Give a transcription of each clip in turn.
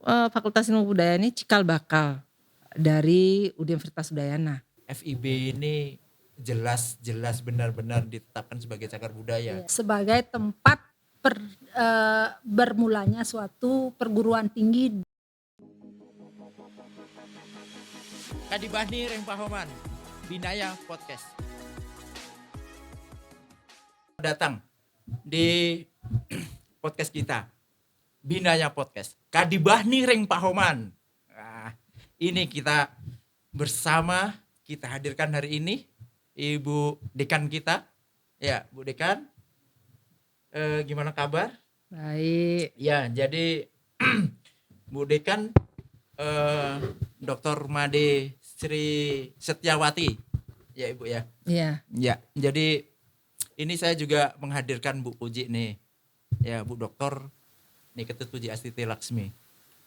Fakultas Ilmu Budaya ini cikal bakal dari Universitas Udayana. FIB ini jelas benar-benar ditetapkan sebagai cagar budaya. Sebagai tempat bermulanya suatu perguruan tinggi. Kadibahni Reng Pahoman, Binaya Podcast. Datang di podcast kita, Binaya Podcast. Kadibahni Reng Pahoman. Nah, ini kita bersama, kita hadirkan hari ini Ibu Dekan kita. Ya, Bu Dekan. Gimana kabar? Baik. Ya, jadi Bu Dekan Dr. Made Sri Setiawati. Ya, Ibu ya. Iya. Ya, jadi ini saya juga menghadirkan Bu Puji nih. Ya, Bu Doktor nih Ketut Puji Astuti Laksmi.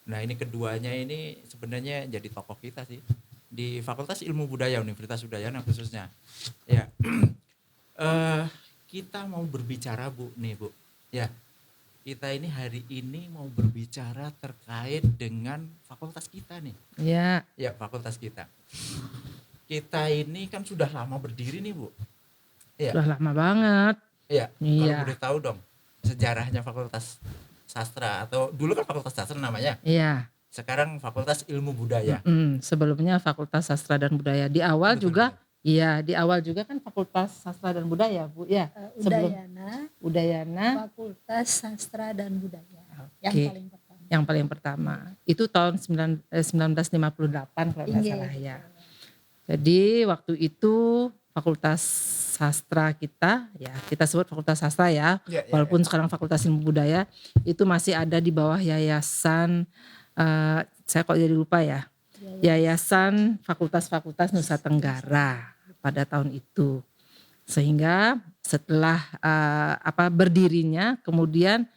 Nah, ini keduanya ini sebenarnya jadi tokoh kita sih di Fakultas Ilmu Budaya Universitas Udayana khususnya. Ya. Kita mau berbicara Bu nih, Bu. Ya. Kita ini hari ini mau berbicara terkait dengan fakultas kita nih. Iya. Ya, fakultas kita. Kita ini kan sudah lama berdiri nih, Bu. Ya. Sudah lama banget. Iya. Iya. Kalau boleh tahu dong sejarahnya Fakultas Sastra, atau dulu kan Fakultas Sastra namanya. Iya. Sekarang Fakultas Ilmu Budaya. Sebelumnya Fakultas Sastra dan Budaya. Di awal Betul, juga, iya, di awal juga kan Fakultas Sastra dan Budaya, Bu. Ya. Udayana. Fakultas Sastra dan Budaya. Yang Oke. paling pertama. Yang paling pertama. Itu tahun 1958 kalau nggak Iya. salah ya. Jadi waktu itu Fakultas Sastra kita, ya kita sebut Fakultas Sastra ya, walaupun sekarang Fakultas Ilmu Budaya itu masih ada di bawah yayasan, saya kok jadi lupa ya, Yayasan Fakultas Nusa Tenggara pada tahun itu. Sehingga setelah berdirinya kemudian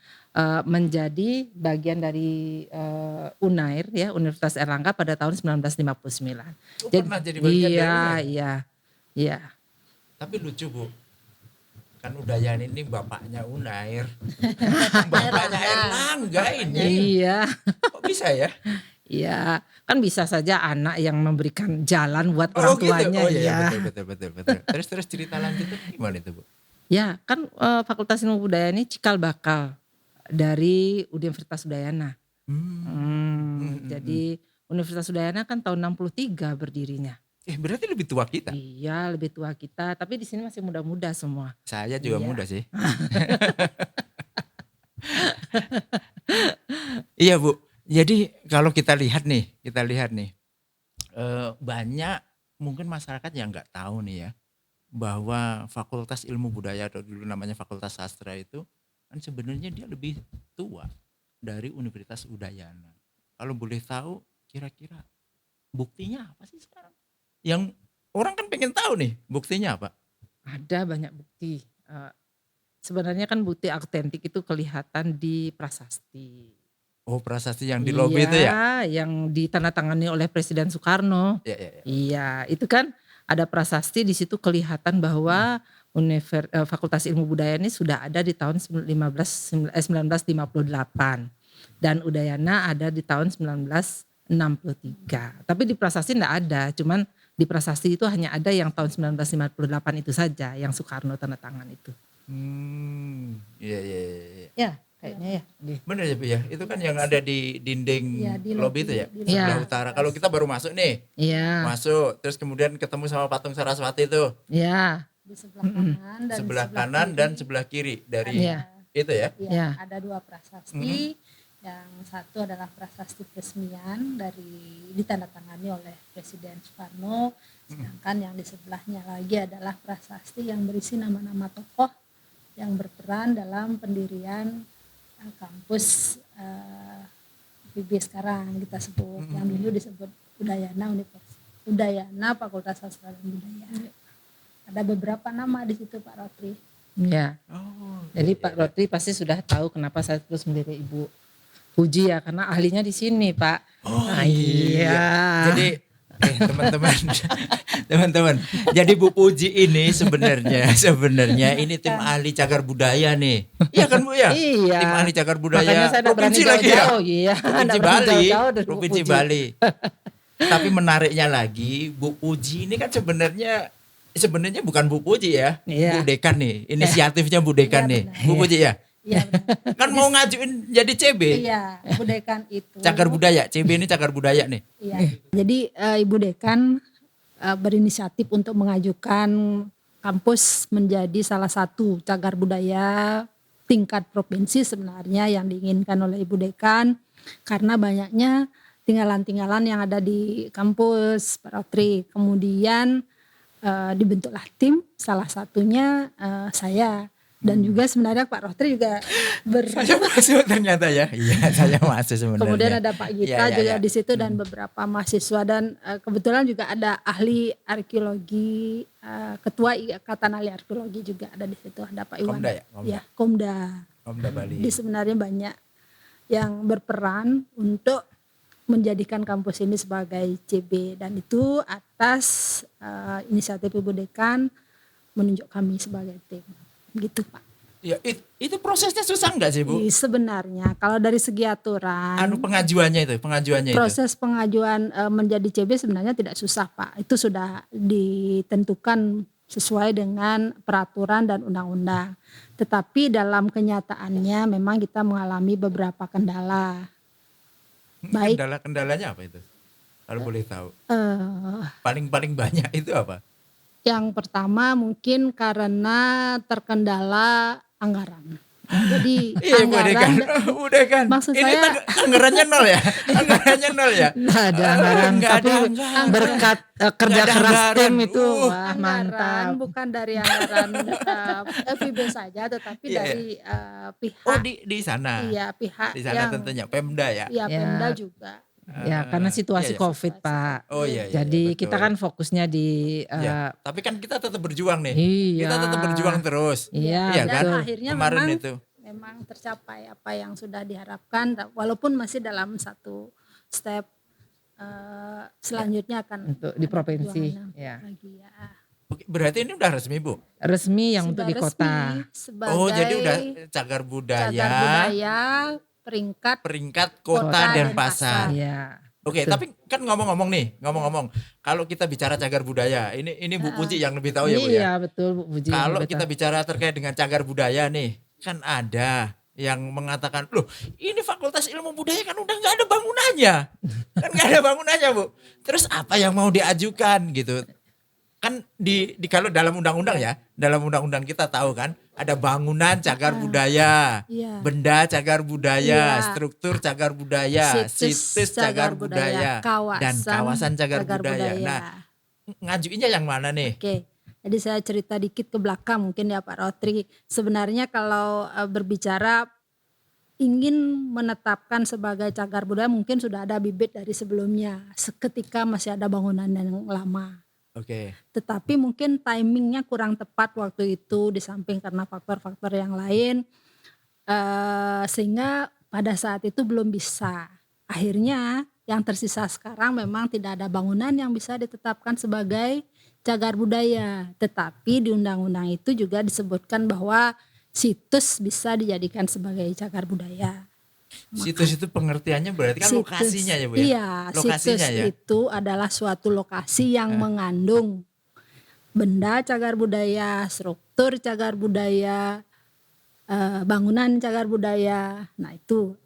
menjadi bagian dari UNAIR ya, Universitas Airlangga pada tahun 1959. Pernah jadi bagian dari UNAIR? Iya. Tapi lucu, Bu. Kan Udayana ini bapaknya UNAIR. Bapaknya Airlangga ini. Iya. Kok bisa ya? Iya, kan bisa saja anak yang memberikan jalan buat orang tuanya. Gitu. Oh iya, Ya. betul. Terus cerita lanjutnya gimana itu, Bu? Ya, kan Fakultas Ilmu Budaya ini cikal bakal dari Universitas Udayana. Jadi Universitas Udayana kan tahun 63 berdirinya. Berarti lebih tua kita. Iya, lebih tua kita, tapi di sini masih muda-muda semua. Saya juga Iya. muda sih. Iya, Bu. Jadi kalau kita lihat nih, banyak mungkin masyarakat yang nggak tahu nih ya, bahwa Fakultas Ilmu Budaya atau dulu namanya Fakultas Sastra itu kan sebenarnya dia lebih tua dari Universitas Udayana. Kalau boleh tahu kira-kira buktinya apa sih sekarang? Yang orang kan pengen tahu nih, buktinya apa? Ada banyak bukti. Sebenarnya kan bukti autentik itu kelihatan di prasasti. Oh, prasasti yang di lobi itu ya? Iya, yang ditandatangani oleh Presiden Soekarno. Iya. Iya, itu kan ada prasasti, di situ kelihatan bahwa Fakultas Ilmu Budaya ini sudah ada di tahun 1958 dan Udayana ada di tahun 1963. Tapi di prasasti enggak ada, cuman di prasasti itu hanya ada yang tahun 1958 itu saja yang Soekarno tanda tangan itu. Iya. Ya, kayaknya ya. Bener ya, Bu ya. Itu kan yang ada di dinding Iya, di lobi itu ya, di sebelah Iya. utara. Kalau kita baru masuk nih, Iya. masuk terus kemudian ketemu sama patung Saraswati itu. Iya. Di sebelah kanan dan Sebelah kanan dan sebelah kiri dari Iya. itu ya. Iya. Ada dua prasasti. Yang satu adalah prasasti peresmian ditandatangani oleh Presiden Soekarno. Sedangkan yang di sebelahnya lagi adalah prasasti yang berisi nama-nama tokoh yang berperan dalam pendirian kampus FIB sekarang kita sebut. Yang dulu disebut Udayana Fakultas Sastra dan Budaya. Ada beberapa nama di situ, Pak Rotri. Iya. Oh. Jadi Pak Rotri pasti sudah tahu kenapa saya terus melirik Ibu Puji ya, karena ahlinya di sini, Pak. Oh iya. Jadi teman-teman, teman-teman. Jadi Bu Puji ini sebenarnya ini tim ahli cagar budaya nih. Iya kan Bu ya? Iya. Tim ahli cagar budaya Makanya saya provinsi lagi ya. Iya. Provinsi Bali. Provinsi Bali. Tapi menariknya lagi, Bu Puji ini kan sebenarnya bukan Bu Puji ya. Iya. Bu Dekan nih. Inisiatifnya Bu Dekan nih. benar. Bu Puji ya. Iya benar. Kan mau ngajuin jadi CB. Iya, Ibu Dekan itu. Cagar budaya. CB ini cagar budaya nih. Iya. Jadi Ibu Dekan berinisiatif untuk mengajukan kampus menjadi salah satu cagar budaya tingkat provinsi sebenarnya yang diinginkan oleh Ibu Dekan karena banyaknya tinggalan-tinggalan yang ada di kampus Pak Rotri. Kemudian dibentuklah tim, salah satunya saya. Dan juga sebenarnya Pak Rotri juga Saya masuk ternyata ya. Iya, saya masuk sebenarnya. Kemudian ada Pak Gita juga di situ dan Hmm. beberapa mahasiswa dan kebetulan juga ada ahli arkeologi, ketua Ikatan Ahli Arkeologi juga ada di situ, ada Pak Iwan. Komda ya? Komda. Ya, Komda. Komda Bali. Jadi sebenarnya banyak yang berperan untuk menjadikan kampus ini sebagai CB dan itu atas inisiatif Ibu Dekan menunjuk kami sebagai tim. Gitu Pak. Ya, itu prosesnya susah nggak sih Bu? Sebenarnya kalau dari segi aturan Pengajuannya itu. proses pengajuan menjadi CB sebenarnya tidak susah Pak. Itu sudah ditentukan sesuai dengan peraturan dan undang-undang. Tetapi dalam kenyataannya memang kita mengalami beberapa kendala. Baik. Kendalanya apa itu? Kalau boleh tahu. eh, Paling banyak itu apa? yang pertama mungkin karena terkendala anggaran. Jadi Iya Bu Dekan. Udah kan. Maksud Ini saya- anggarannya nol ya? Anggarannya nol ya? Nggak ada anggaran, Nggak ada tapi anggaran. berkat kerja ada keras anggaran. tim itu wah anggaran mantap. bukan dari anggaran FIB saja tetapi Iya, dari pihak Oh di sana. iya pihak Di sana yang tentunya Pemda ya. ya Ya. Pemda juga. Ya karena situasi iya, iya. COVID Pak. Oh iya. iya, Jadi betul. kita kan fokusnya di Iya. Tapi kan kita tetap berjuang nih. iya. Kita tetap berjuang terus. Iya, Iya Dan kan? akhirnya Kemarin memang itu. memang tercapai apa yang sudah diharapkan walaupun masih dalam satu step selanjutnya akan Untuk di ada provinsi, perjuangan ya. lagi ya. Oke, berarti ini udah resmi Bu? Resmi yang untuk Sudah di kota. resmi sebagai Oh jadi udah cagar budaya, cagar budaya peringkat kota Denpasar. Iya. Oke, betul. tapi kan ngomong-ngomong kalau kita bicara cagar budaya, ini Bu Puji yang lebih tahu ya Bu ya. Iya betul Bu Puji. Kalau betul. kita bicara terkait dengan cagar budaya nih, kan ada yang mengatakan, loh ini Fakultas Ilmu Budaya kan udah nggak ada bangunannya, kan nggak ada bangunannya Bu. Terus apa yang mau diajukan gitu? Kan di kalau dalam undang-undang ya, dalam undang-undang kita tahu kan ada bangunan cagar budaya, Iya. benda cagar budaya, Iya. struktur cagar budaya, situs cagar budaya, dan kawasan cagar budaya. Nah, ngajuinnya yang mana nih? Oke, jadi saya cerita dikit ke belakang mungkin ya Pak Rotri. Sebenarnya kalau berbicara ingin menetapkan sebagai cagar budaya mungkin sudah ada bibit dari sebelumnya, ketika masih ada bangunan yang lama. Oke. Tetapi mungkin timingnya kurang tepat waktu itu di samping karena faktor-faktor yang lain sehingga pada saat itu belum bisa. Akhirnya yang tersisa sekarang memang tidak ada bangunan yang bisa ditetapkan sebagai cagar budaya. Tetapi di undang-undang itu juga disebutkan bahwa situs bisa dijadikan sebagai cagar budaya. Situs itu pengertiannya berarti kan Situs, lokasinya ya Bu ya? Iya, Lokasinya situs ya? itu adalah suatu lokasi yang mengandung benda cagar budaya, struktur cagar budaya, bangunan cagar budaya. Nah itu.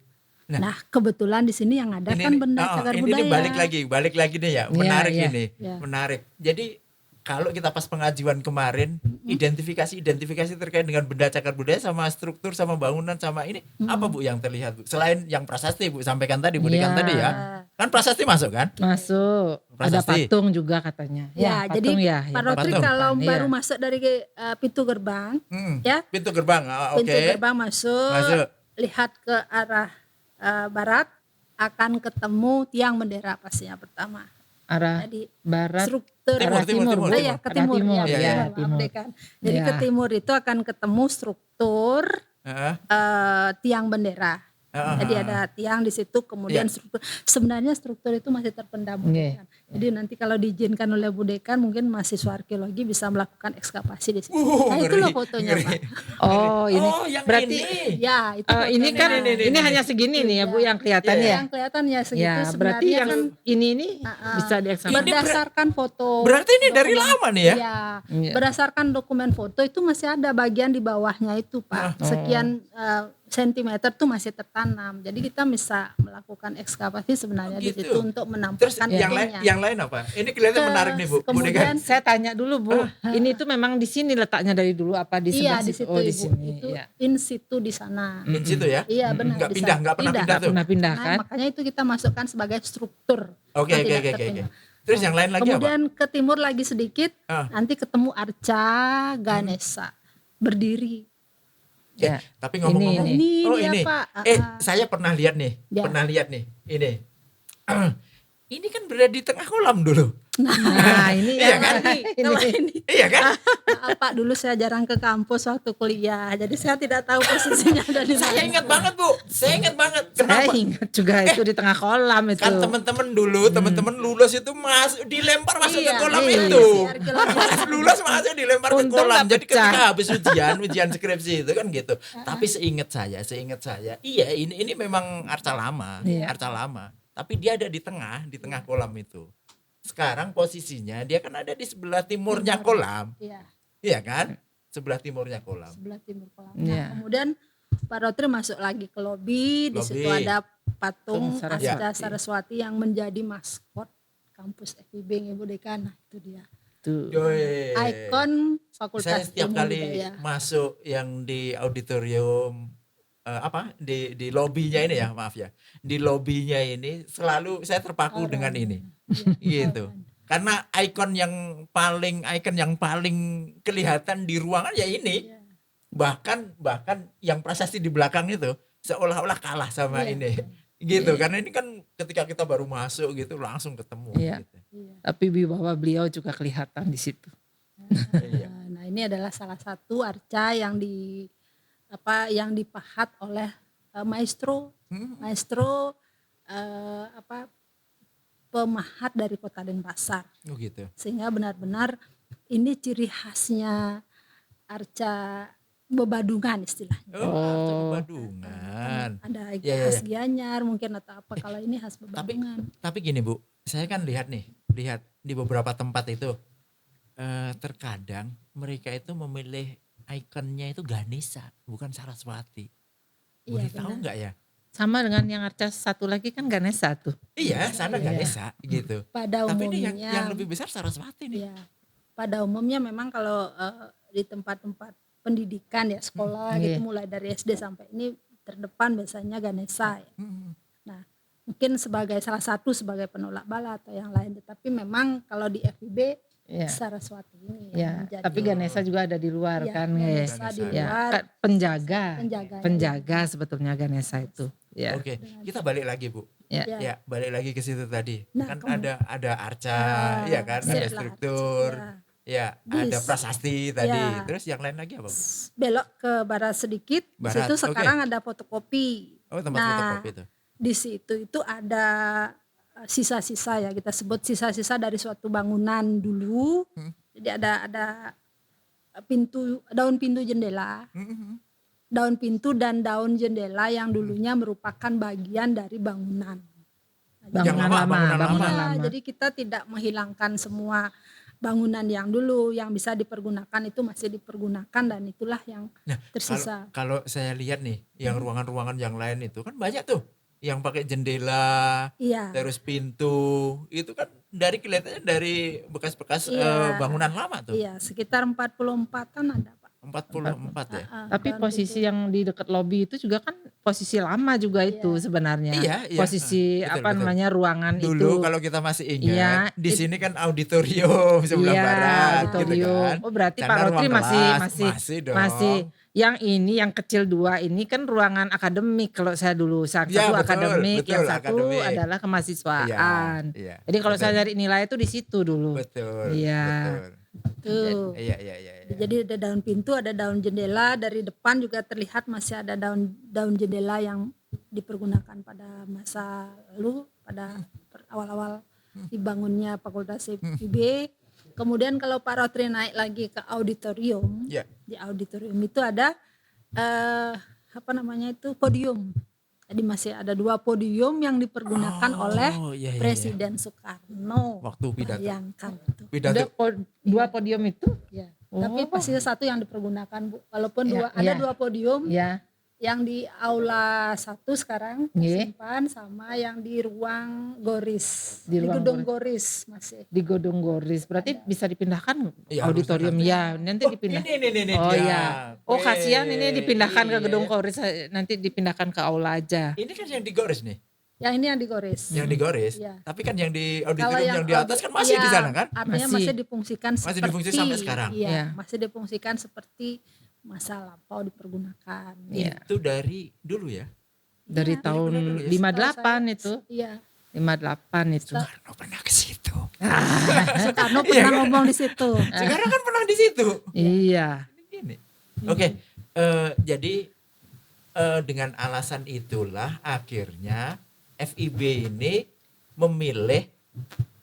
Nah, Nah kebetulan di sini yang ada kan benda cagar ini budaya. nih balik lagi nih ya, menarik iya. ini, Iya. menarik. Jadi kalau kita pas pengajuan kemarin, identifikasi terkait dengan benda cagar budaya sama struktur sama bangunan sama ini apa Bu yang terlihat Bu? Selain yang prasasti Bu sampaikan tadi, Bu Dekan Iya. tadi ya, kan prasasti masuk kan? Masuk. Ada Prasasti. patung juga katanya. Ya, jadi patung ya. Pak Rotri patung. kalau Iya. baru masuk dari pintu gerbang, ya Pintu gerbang, oke. pintu gerbang masuk, Masuk. lihat ke arah barat akan ketemu tiang bendera pastinya pertama. Arah Jadi barat. struktur Timur, timur. Oh ya ke Arah timur, timur, ya, iya, benar, iya, maaf timur. Dekan. Jadi Iya. ke timur itu akan ketemu struktur Heeh. tiang bendera. Jadi ada tiang di situ, kemudian sebenarnya struktur itu masih terpendam Bu Dekan. Jadi nanti kalau diizinkan oleh Bu Dekan, mungkin mahasiswa arkeologi bisa melakukan ekskavasi di situ. Nah itu loh fotonya Pak. Oh ini yang berarti ini. Ya itu ini fotonya. kan ini hanya segini nih ya Bu yang kelihatan ya. Yang kelihatan ya segitu Ya berarti sebenarnya yang kan ini bisa diekskavasi. berdasarkan foto. Berarti ini dari lama nih ya? Iya, berdasarkan dokumen foto itu masih ada bagian di bawahnya itu Pak. Sekian sentimeter tuh masih tertanam. Jadi kita bisa melakukan ekskavasi sebenarnya di situ untuk Terus menampakkan yang lain apa? Ini kelihatan menarik nih Bu. Kemudian Saya tanya dulu Bu, ini tuh memang di sini letaknya dari dulu apa di sebelah iya di situ? situ Oh di Ibu. sini. Itu Ya. in situ di sana. In situ ya? Iya benar. Nggak di pindah, sana. nggak pernah pindah tuh. Pernah pindah Nah, kan? makanya itu kita masukkan sebagai struktur. Oke. Terus yang lain lagi apa? Kemudian ke timur lagi sedikit, nanti ketemu Arca Ganesha berdiri. Ya. Tapi ngomong-ngomong, Ini oh dia, ini, Pak. saya pernah lihat nih, Ya. ini. Ini kan berada di tengah kolam dulu. Nah ini Iya kan? Kalau ini Iya kan? maaf, Pak, dulu saya jarang ke kampus waktu kuliah, jadi saya tidak tahu posisinya ada di Saya mana. ingat banget Bu, saya ingat banget. Saya Kenapa? ingat juga itu di tengah kolam itu. Kan teman-teman lulus itu dilempar masuk ke Iya, kolam iya, itu. si arkeologi. Pas lulus masuk dilempar ke Untung kolam. nggak Jadi pecah. ketika habis ujian skripsi itu kan gitu. Tapi seingat saya, iya ini memang arca lama, Iya. arca lama. Tapi dia ada di tengah kolam itu. Sekarang posisinya dia kan ada di sebelah timurnya kolam. Iya, Iya kan? Sebelah timurnya kolam. sebelah timur kolam. Iya. Nah, kemudian Pak Rotri masuk lagi ke lobi, di situ Lobi. ada patung Saraswati. Arca Saraswati yang menjadi maskot kampus FIB Ibu Dekan. Nah, itu dia. Tuh. Yoi. Ikon Saya Fakultas setiap Ilmu kali Budaya. masuk yang di auditorium di lobinya ini ya, maaf ya, di lobinya ini selalu saya terpaku dengan ini, gitu. Karena ikon yang paling kelihatan di ruangan ya ini, Iya. bahkan yang prasasti di belakang itu seolah-olah kalah sama Iya. ini, gitu. Karena ini kan ketika kita baru masuk gitu langsung ketemu. Iya. Gitu. Iya. Tapi wibawa beliau juga kelihatan di situ. Iya. Nah, ini adalah salah satu arca yang dipahat oleh maestro pemahat dari Kota Denpasar. Oh gitu. Sehingga benar-benar ini ciri khasnya arca bebadungan istilahnya. Oh, Badungan. Ada Iya, iya, khas Gianyar mungkin atau apa, kalau ini khas bebadungan. Tapi gini Bu, saya kan lihat di beberapa tempat itu terkadang mereka itu memilih ikonnya itu Ganesha, bukan Saraswati. Boleh Iya, tahu benar. nggak ya? Sama dengan yang arca satu lagi kan Ganesha tuh. Iya, sana Iya. Ganesha gitu. Pada Tapi ini umumnya yang lebih besar Saraswati nih. ya, pada umumnya memang kalau di tempat-tempat pendidikan ya sekolah gitu, Iya. mulai dari SD sampai ini terdepan biasanya Ganesha ya. Hmm. Nah, mungkin sebagai penolak bala atau yang lain, tetapi memang kalau di FIB Iya. Saraswati ini Ya, yang menjadi tapi Ganesha juga ada di luar ya, kan. Ganesha di Ganesha. Ya, luar. penjaga sebetulnya Ganesha itu. Ya. Oke, kita balik lagi Bu. Ya. Ya. Ya, balik lagi ke situ tadi. Nah, Kan kemudian- ada arca, ya kan, ada setelah struktur, ya. ya, ada Bis. prasasti tadi. Ya. Terus yang lain lagi apa Bu? Belok ke barat sedikit, di Barat, situ oke. sekarang ada fotokopi. Oh, tempat Nah, fotokopi itu. Di situ itu ada sisa-sisa ya, kita sebut sisa-sisa dari suatu bangunan dulu. Jadi ada daun pintu jendela, daun pintu dan daun jendela yang dulunya merupakan bagian dari bangunan. Bangunan lama, bangunan Iya, lama. jadi kita tidak menghilangkan semua bangunan yang dulu yang bisa dipergunakan, itu masih dipergunakan, dan itulah yang Nah, tersisa. Kalau saya lihat nih, yang ruangan-ruangan yang lain itu kan banyak tuh, yang pakai jendela, Iya. terus pintu, itu kan kelihatannya dari bekas-bekas Iya. bangunan lama tuh. Iya, sekitar 44-an ada, Pak. 44 ya. Tapi daun posisi pintu. yang di dekat lobi itu juga kan posisi lama juga itu sebenarnya. Iya, iya. Posisi Betul, apa betul. namanya ruangan Dulu itu. kalau kita masih Iya, ingat, di sini kan auditorium sebelah Iya, barat, auditorium. gitu kan. Oh, berarti Sana Pak Rotri ruang kelas, masih dong. masih yang ini yang kecil dua ini kan ruangan akademik kalau saya dulu. Yang Ya, satu betul, akademik, betul, yang satu akademik. adalah kemahasiswaan. Iya, Jadi kalau betul. saya cari nilai itu di situ dulu. Betul. Iya. Betul. Tuh. Iya. Jadi ada daun pintu, ada daun jendela, dari depan juga terlihat masih ada daun jendela yang dipergunakan pada masa lalu, pada awal-awal dibangunnya Fakultas FIB. Kemudian kalau Pak Rotri naik lagi ke auditorium, Ya. di auditorium itu ada podium. Jadi masih ada 2 podium yang dipergunakan oleh iya. Presiden Soekarno. Waktu pidato. Bayangkan itu. Ada Pidato. 2 podium itu? Ya. Oh. Tapi pasti satu yang dipergunakan, Bu. Walaupun Ya, ada ya. 2 podium. Ya. Yang di aula 1 sekarang Nggih. simpan, sama yang di ruang Goris, Di di ruang gedung Goris masih. Di Gedung Goris. Berarti bisa dipindahkan Iya, auditorium harusnya ya. Nanti dipindah. Ini Oh dia. ya. Oh kasihan ini dipindahkan ke Iya, Gedung iya. Goris, nanti dipindahkan ke aula aja. Ini kan yang di Goris nih. Yang ini yang di Goris. Yang di Goris. Iya. Tapi kan yang di Kalau auditorium yang di atas kan masih iya, di sana kan? Artinya Masih. masih difungsikan Masih seperti difungsi sampai sekarang? Iya, Iya. masih difungsikan seperti masa lampau dipergunakan. Iya. Itu dari dulu ya. Dari Iya, tahun benar dulu ya. 58 itu. Iya. 58 itu. Soekarno pernah ke situ. Soekarno pernah ngomong di situ. Sekarang kan pernah di situ. Iya. Gini. Oke, jadi dengan alasan itulah akhirnya FIB ini memilih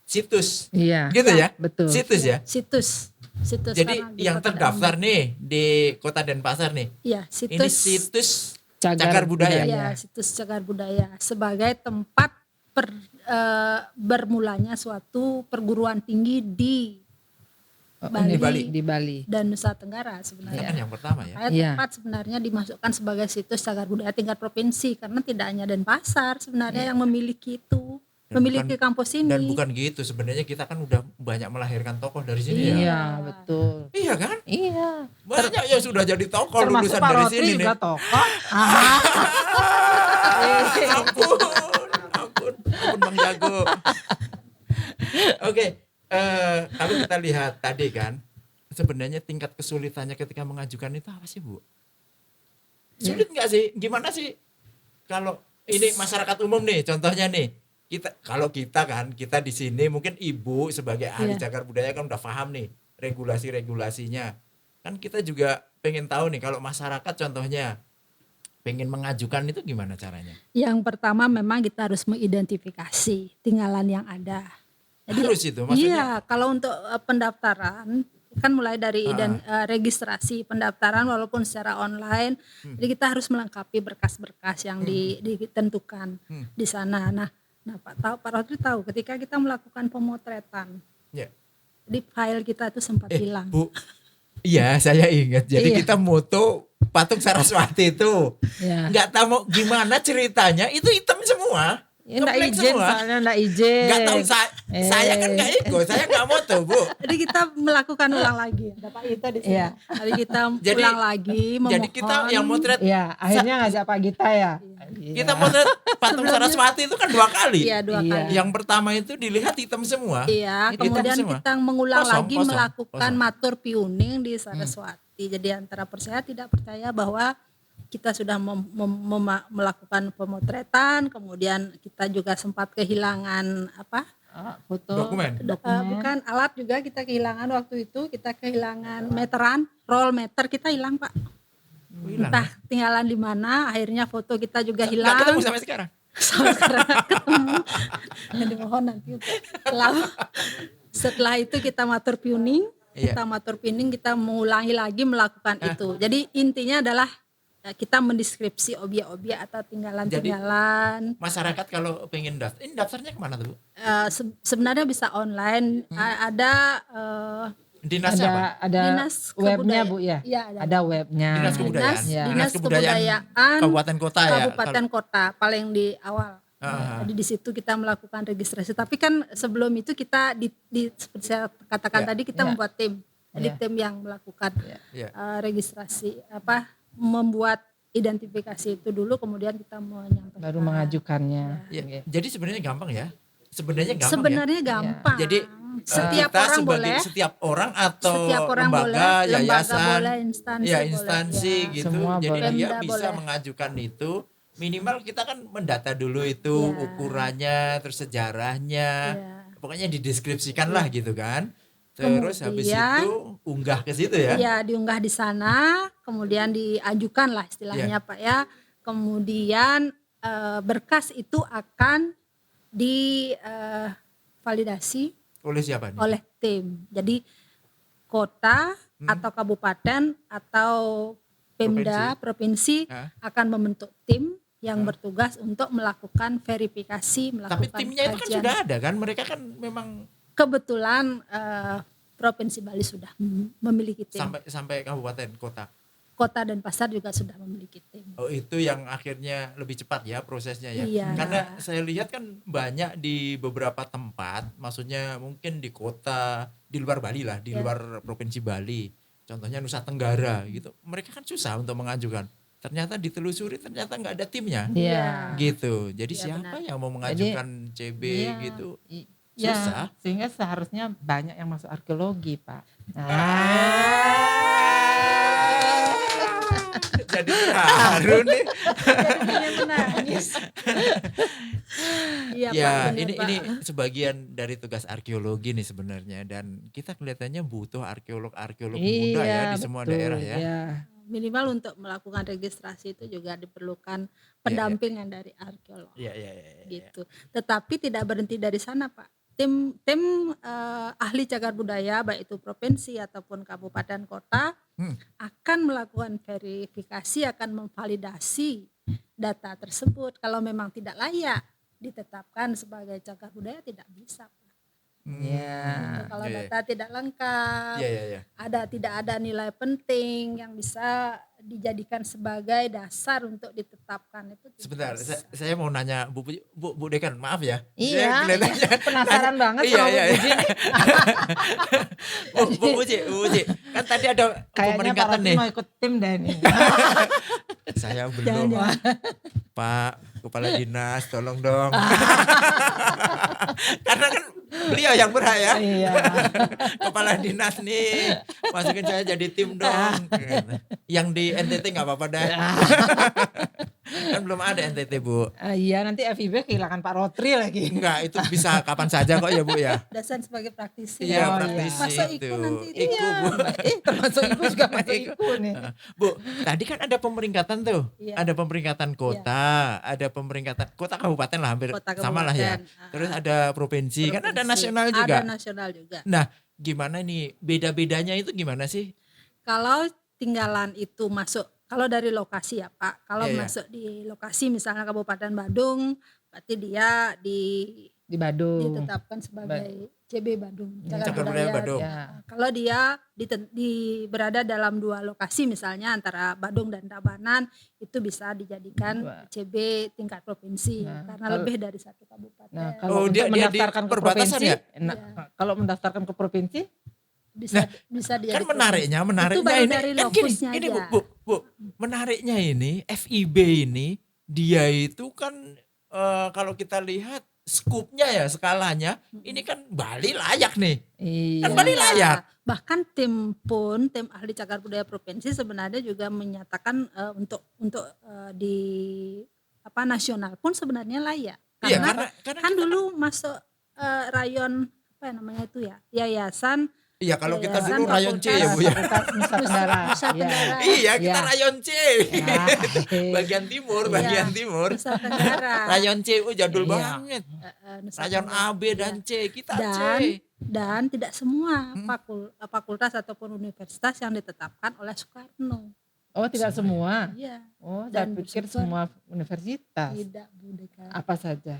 situs, Iya. gitu ya? Betul. Situs ya. Situs Jadi karena di yang Kota terdaftar nih di Kota Denpasar nih, Iya, ini situs Cagar Budaya. Iya, situs Cagar Budaya sebagai tempat bermulanya suatu perguruan tinggi di Bali. Di Bali. dan Nusa Tenggara Itu sebenarnya. kan yang pertama ya. Makanya Iya. tempat sebenarnya dimasukkan sebagai situs Cagar Budaya tingkat provinsi, karena tidak hanya Denpasar sebenarnya yang memiliki itu, Dan memiliki kampus ini. Dan bukan gitu, sebenarnya kita kan udah banyak melahirkan tokoh dari sini ya. Iya, betul. Iya kan? Iya. Banyak yang sudah jadi tokoh Termasuk lulusan Pak dari Rotri sini nih. juga tokoh. Ampun Bang Jago. Oke, kalau kita lihat tadi kan, sebenarnya tingkat kesulitannya ketika mengajukan itu apa sih, Bu? Sulit nggak sih? Gimana sih kalau ini masyarakat umum nih, contohnya nih, kita di sini mungkin Ibu sebagai ahli Iya. cagar budaya kan udah paham nih regulasi-regulasinya. Kan kita juga pengen tahu nih kalau masyarakat contohnya pengen mengajukan itu gimana caranya? Yang pertama memang kita harus mengidentifikasi tinggalan yang ada. Harus itu maksudnya. Iya, kalau untuk pendaftaran kan mulai dari registrasi pendaftaran walaupun secara online. Jadi kita harus melengkapi berkas-berkas yang ditentukan di sana. Nah Pak Rotri tahu ketika kita melakukan pemotretan, Ya. di file kita itu sempat hilang. Bu, iya saya ingat. Jadi Iya. kita moto patung Saraswati itu. Iya. Nggak tahu mau gimana ceritanya, itu hitam semua. Ya, enggak Ngebleng izin, semua. soalnya enggak izin. Nggak tahu saya kan nggak ikut, saya nggak moto, Bu. Jadi kita melakukan ulang lagi. Ada Pak Ita di sini. Iya. Jadi kita Jadi- ulang lagi memohon. Jadi kita yang motret, Iya, akhirnya ngajak Pak Gita ya. kita motret patung Saraswati itu kan 2 kali. Iya, 2 Iya. kali. Yang pertama itu dilihat hitam semua. Iya, Hitam kemudian semua. kita mengulang Kosong, lagi kosong, melakukan kosong. matur piuning di Saraswati. Jadi antara percaya tidak percaya bahwa kita sudah melakukan pemotretan, kemudian kita juga sempat kehilangan Foto. Dokumen. bukan alat juga kita kehilangan waktu itu, kita kehilangan meteran, roll meter kita hilang, Pak. Hilang. Entah tinggalan di mana, akhirnya foto kita juga Nggak hilang. ketemu sampai sekarang. Sampai sekarang nggak ketemu. Jadi mohon nanti setelah itu kita matur piuning, Iya. kita mengulangi lagi melakukan itu. Jadi intinya adalah kita mendeskripsi objek-objek atau tinggalan-tinggalan. Masyarakat kalau pengen daftar, ini daftarnya kemana tuh, Bu? Sebenarnya bisa online. Ada Dinasnya apa? Ada Dinas webnya Kebudayaan. Bu ya? Iya, Ada webnya. Dinas Kebudayaan. Iya. Dinas Kebudayaan Kabupaten Kota ya. Kabupaten Kota paling di awal. Jadi di situ kita melakukan registrasi. Tapi kan sebelum itu kita seperti saya katakan Ya, tadi kita ya. membuat tim. Jadi Ya. tim yang melakukan Ya. registrasi membuat identifikasi itu dulu, kemudian kita menyampaikan. Baru mengajukannya. Ya, Oke. jadi sebenarnya gampang ya. Sebenarnya Sebenarnya gampang. Jadi setiap kita orang sebagai boleh. setiap orang atau Setiap orang lembaga, boleh, lembaga yayasan, boleh, instansi ya boleh, instansi ya. gitu. Semua Jadi boleh. dia Pemda bisa boleh. mengajukan itu. Minimal kita kan mendata dulu itu Ya. ukurannya, terus sejarahnya. Ya. Pokoknya dideskripsikan lah gitu kan. Terus habis Kemudian- itu unggah ke situ ya. Ya, diunggah di sana, kemudian diajukan lah istilahnya Pak ya. Kemudian berkas itu akan divalidasi Oleh siapa nih? oleh tim. Jadi kota atau kabupaten atau Pemda provinsi akan membentuk tim yang bertugas untuk melakukan verifikasi, melakukan Tapi timnya itu kan kajian. sudah ada kan, mereka kan memang Kebetulan Provinsi Bali sudah memiliki tim. sampai kabupaten kota. Kota dan pasar juga sudah memiliki tim. Oh, itu yang akhirnya lebih cepat ya prosesnya ya. Iya. Karena saya lihat kan banyak di beberapa tempat, maksudnya mungkin di kota di luar Bali lah, di luar provinsi Bali. Contohnya Nusa Tenggara gitu. Mereka kan susah untuk mengajukan. Ternyata ditelusuri ternyata nggak ada timnya. Iya. Gitu. Jadi Iya, siapa benar. yang mau mengajukan CB Iya. gitu? Ya, Susah. sehingga seharusnya banyak yang masuk arkeologi, Pak. Jadi terharu nih. Jadinya menangis. Iya, Ya, Pak, benar, ini Pak. sebagian dari tugas arkeologi nih sebenarnya, dan kita kelihatannya butuh arkeolog muda ya Iya, di semua betul, daerah ya. iya. Minimal untuk melakukan registrasi itu juga diperlukan pendampingan dari arkeolog. Iya. Gitu. Tetapi tidak berhenti dari sana, Pak. Tim ahli cagar budaya baik itu provinsi ataupun kabupaten kota akan melakukan verifikasi, akan memvalidasi data tersebut. Kalau memang tidak layak ditetapkan sebagai cagar budaya tidak bisa, Pak. Iya. Kalau Iya. data tidak lengkap, Iya. tidak ada nilai penting yang bisa dijadikan sebagai dasar untuk ditetapkan itu tidak Sebentar, bisa. saya mau nanya Bu Dekan, maaf ya. Iya, Saya kelihatannya penasaran banget sama Bu Puji nih. Bu Puji, kan tadi ada Kayaknya Pak pemeringkatan Roti nih. mau ikut tim deh nih. Saya belum. Pak Kepala Dinas, tolong dong. Karena kan beliau yang berhak ya. Iya. Kepala Dinas nih, masukin saya jadi tim dong. Yang di NTT nggak apa-apa dah. Kan belum ada NTT, Bu. Iya, nanti FIB kehilangan Pak Rotri lagi. Enggak, itu bisa kapan saja kok ya, Bu ya. Dasar sebagai praktisi. Iya, Oh, praktisi Masuk itu. IKU nanti itu. IKU, Bu. Termasuk ibu juga masuk iku nih. Bu, tadi kan ada pemeringkatan tuh. Iya. Ada pemeringkatan kota, ada pemeringkatan kota kabupaten lah, hampir Kota sama lah ya. kabupaten. Terus ada provinsi, kan ada Provinsi. nasional juga. Ada nasional juga. Nah, gimana nih beda-bedanya itu gimana sih? Kalau tinggalan itu masuk, kalau dari lokasi ya Pak, kalau Iya, iya. masuk di lokasi misalnya Kabupaten Badung, berarti dia Di Badung. ditetapkan sebagai CB Badung. Cagar budaya Badung. Ya. Kalau dia berada dalam dua lokasi misalnya antara Badung dan Tabanan, itu bisa dijadikan Dua. CB tingkat provinsi Nah, karena kalau- lebih dari satu kabupaten. Nah, Oh, kalau untuk dia di mendaftarkan ke perbatasan provinsi, ya? kalau mendaftarkan ke provinsi, bisa Kan dijadikan menariknya Itu baru ini dari kan lokusnya gini, aja. Bu, menariknya ini FIB ini dia itu kan kalau kita lihat skupnya ya, skalanya ini kan Bali layak nih. iya. Kan Bali layak. Bahkan tim ahli cagar budaya provinsi sebenarnya juga menyatakan untuk di nasional pun sebenarnya layak. Iya, Karena karena kan kita dulu masuk rayon apa namanya itu ya, yayasan. iya kalau kita Yayasan dulu rayon C ya, Bu ya. Fakultas Nusa Tenggara. Nusa Tenggara. Iya, kita Iya. rayon C. Ya, oke. Bagian timur, Iya. bagian timur. Nusa Tenggara. Rayon C jadul Iya. banget. Nusa Rayon Tenggara. A, B dan C, kita C. Dan tidak semua fakultas ataupun universitas yang ditetapkan oleh Soekarno. Oh, tidak semua. Iya, Oh, saya Dan pikir bersumber. semua universitas. tidak Budeka. Apa saja?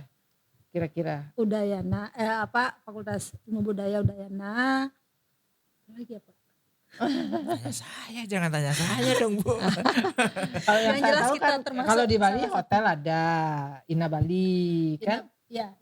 Kira-kira. Udayana, Fakultas Ilmu Budaya Udayana. Apa lagi apa? Tanya saya, jangan tanya saya dong, Bu. Kalau yang Yang saya jelas tahu kita kan, termasuk kalau di Bali salah satu. hotel ada Ina Bali, kan?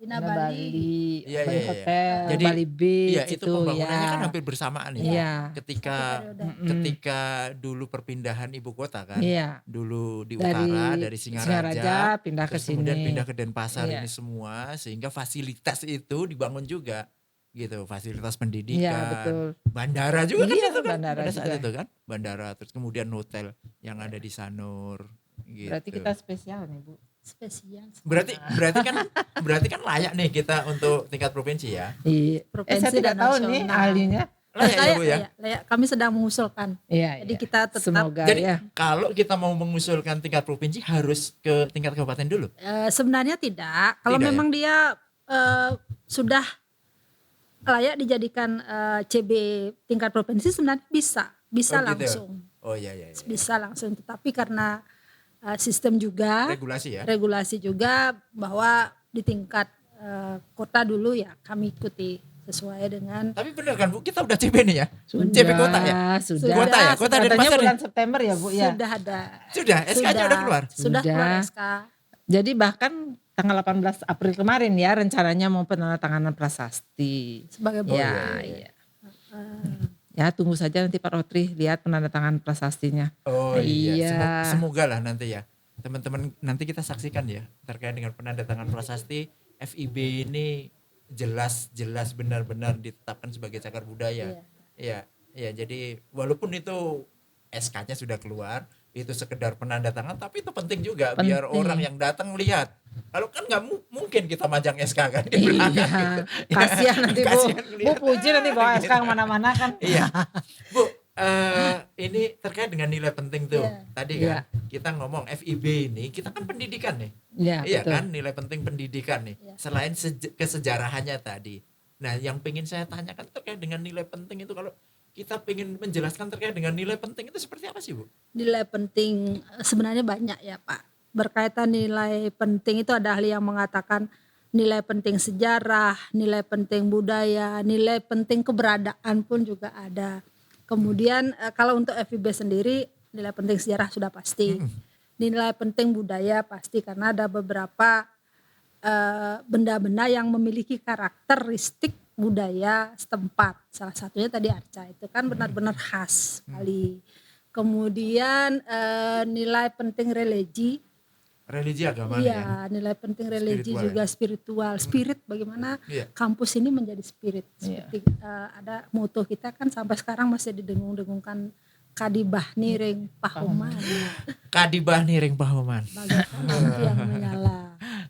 Ina Bali. Iya, Bali iya, iya. Hotel, Jadi, Bali Beach Iya, itu pembangunannya ya. kan hampir bersamaan nih. Iya. Ketika Periode. ketika dulu perpindahan ibu kota kan. Iya. Dulu di Dari utara, dari Singaraja, pindah ke terus sini. kemudian pindah ke Denpasar Iya. ini semua, sehingga fasilitas itu dibangun juga gitu, fasilitas Iya, pendidikan, betul. bandara juga Iya, kan itu kan bandara pada saat juga. itu kan, bandara, terus kemudian hotel yang ada di Sanur gitu. Berarti kita spesial nih, Bu. Spesial. berarti kan layak nih kita untuk tingkat provinsi ya. Iya. Provinsi Saya tidak dan tahu nasional. nih ahlinya. Layak ya Bu ya? layak. Kami sedang mengusulkan. Iya, Jadi iya. kita tetap Semoga Jadi ya. kalau kita mau mengusulkan tingkat provinsi harus ke tingkat kabupaten dulu? Sebenarnya tidak. Kalau Tidak ya? memang dia sudah layak dijadikan CB tingkat provinsi sebenarnya bisa Oh, gitu. langsung. Oh iya, iya. Bisa langsung, tetapi karena sistem juga Regulasi ya? regulasi juga bahwa di tingkat kota dulu ya kami ikuti sesuai dengan Tapi benar kan Bu, kita udah CB nih ya? CB kota ya? Sudah. Kota ya? Kota dan Katanya pasar bulan nih? September ya Bu ya. sudah ada. Sudah, SK-nya udah keluar? Sudah keluar SK. Jadi bahkan tanggal 18 April kemarin ya rencananya mau penandatanganan prasasti. Sebagai Ya, iya. Ya tunggu saja nanti Pak Rotri lihat penandatangan prasastinya. Oh iya, Iya. semoga lah nanti ya. Teman-teman nanti kita saksikan ya terkait dengan penandatangan prasasti FIB ini jelas benar-benar ditetapkan sebagai cagar budaya. Iya, iya. Jadi walaupun itu SK-nya sudah keluar, itu sekedar penandatangan, tapi itu penting juga biar Penting. orang yang datang lihat. Kalau kan nggak mungkin kita majang SK kan di belakang Iya. gitu. Kasihan nanti Bu. Kasihan Bu lihat. Puji nanti bawa SK kemana-mana kan. Iya, Bu, ini terkait dengan nilai penting tuh. Iya. Tadi Iya. kan kita ngomong FIB ini, kita kan pendidikan nih. Iya, Iya betul. kan, nilai penting pendidikan nih. Iya. Selain kesejarahannya tadi. Nah, yang pengen saya tanyakan terkait dengan nilai penting itu, kalau kita pengen menjelaskan terkait dengan nilai penting itu seperti apa sih Bu? Nilai penting sebenarnya banyak ya Pak. Berkaitan nilai penting itu ada ahli yang mengatakan nilai penting sejarah, nilai penting budaya, nilai penting keberadaan pun juga ada. Kemudian kalau untuk FIB sendiri nilai penting sejarah sudah pasti. Nilai penting budaya pasti karena ada beberapa benda-benda yang memiliki karakteristik budaya setempat. Salah satunya tadi arca itu kan benar-benar khas sekali. Kemudian nilai penting religi. Religi agama Iya, nilai penting religi Spiritual juga spiritual. Spirit bagaimana Iya. kampus ini menjadi spirit. Iya. Seperti ada moto kita kan sampai sekarang masih didengung-dengungkan Kadibah Niring Pahoman. Kadibah Niring Pahoman. Bagaikan lampu yang menyala.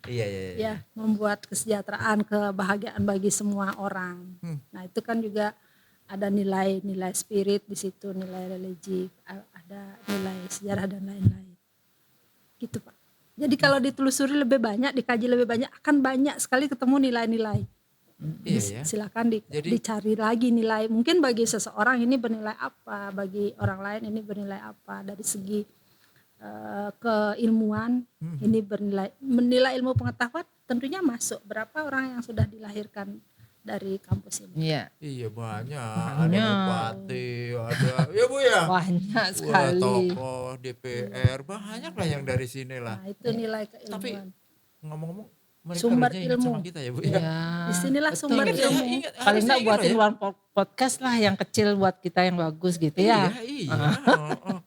Iya, iya, iya. Ya, membuat kesejahteraan, kebahagiaan bagi semua orang. Nah, itu kan juga ada nilai-nilai spirit di situ, nilai religi, ada nilai sejarah dan lain-lain. Gitu, Pak. Jadi kalau ditelusuri lebih banyak, dikaji lebih banyak, akan banyak sekali ketemu nilai-nilai. Iya ya. Silakan Jadi- dicari lagi nilai. Mungkin bagi seseorang ini bernilai apa, bagi orang lain ini bernilai apa. Dari segi keilmuan ini menilai ilmu pengetahuan tentunya masuk. Berapa orang yang sudah dilahirkan dari kampus ini? Iya. Iya banyak. Banyak. Ada bupati, ada ya Bu ya. Banyak Wah, sekali. tokoh DPR banyak lah yang dari sini lah. Nah, itu nilai Tapi keilmuan. ngomong-ngomong mereka Sumber harusnya ingat ilmu. sama kita ya Bu ya. Ya. Disinilah betul. sumber Ingat ya, ilmu. ingat, Paling harusnya enggak ingat buatin loh ya. ruang podcast lah yang kecil buat kita yang bagus gitu ya. Iya. Oh.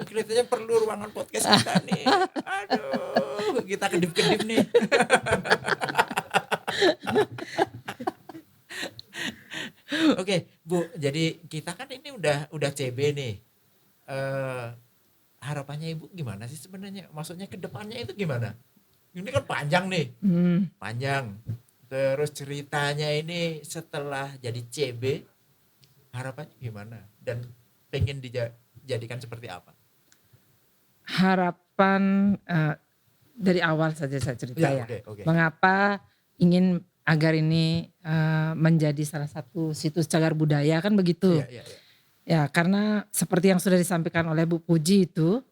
Kelihatannya perlu ruangan podcast kita nih. Aduh, kita kedip-kedip nih. Oke, Bu. Jadi kita kan ini udah CB nih. Harapannya Ibu gimana sih sebenarnya? Maksudnya ke depannya itu gimana? Ini kan panjang nih. Panjang. Terus ceritanya ini setelah jadi CB, harapannya gimana? Dan pengen dijadikan seperti apa? Harapan dari awal saja saya cerita ya. Oke. Mengapa ingin agar ini menjadi salah satu situs cagar budaya kan begitu. Iya. Ya karena seperti yang sudah disampaikan oleh Bu Puji itu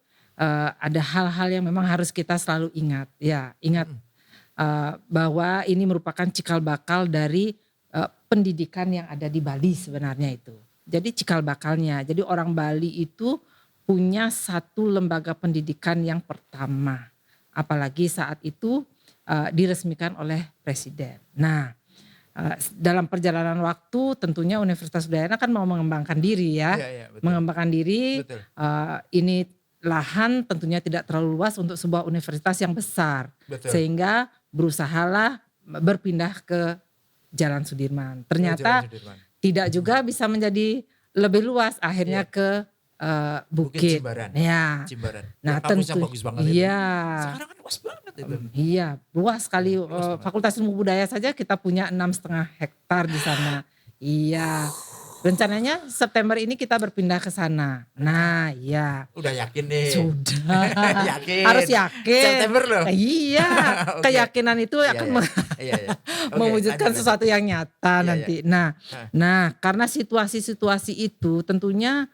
ada hal-hal yang memang harus kita selalu ingat. Ya ingat bahwa ini merupakan cikal bakal dari pendidikan yang ada di Bali sebenarnya itu. Jadi cikal bakalnya. Jadi orang Bali itu punya satu lembaga pendidikan yang pertama. Apalagi saat itu diresmikan oleh Presiden. Nah dalam perjalanan waktu tentunya Universitas Udayana kan mau mengembangkan diri ya. Iya, betul. Mengembangkan diri. Betul. Ini lahan tentunya tidak terlalu luas untuk sebuah universitas yang besar. Betul. Sehingga berusahalah berpindah ke Jalan Sudirman. Ternyata Jalan Sudirman. tidak juga bisa menjadi lebih luas. Akhirnya ke Bukit. Jimbaran. Ya. Jimbaran. Nah Yang kampusnya tentu. bagus banget itu. Iya. Sekarang kan luas banget itu. Iya, luas sekali. Luas banget. Fakultas Ilmu Budaya saja kita punya 6,5 hektar di sana. Iya. Rencananya September ini kita berpindah ke sana. Nah, ya. Udah yakin nih? Sudah. Yakin. Harus yakin. September loh. Iya, Oke. keyakinan itu Iya, akan iya. Oke, mewujudkan lanjut, sesuatu yang nyata Iya, nanti. Nah, Nah. karena situasi-situasi itu tentunya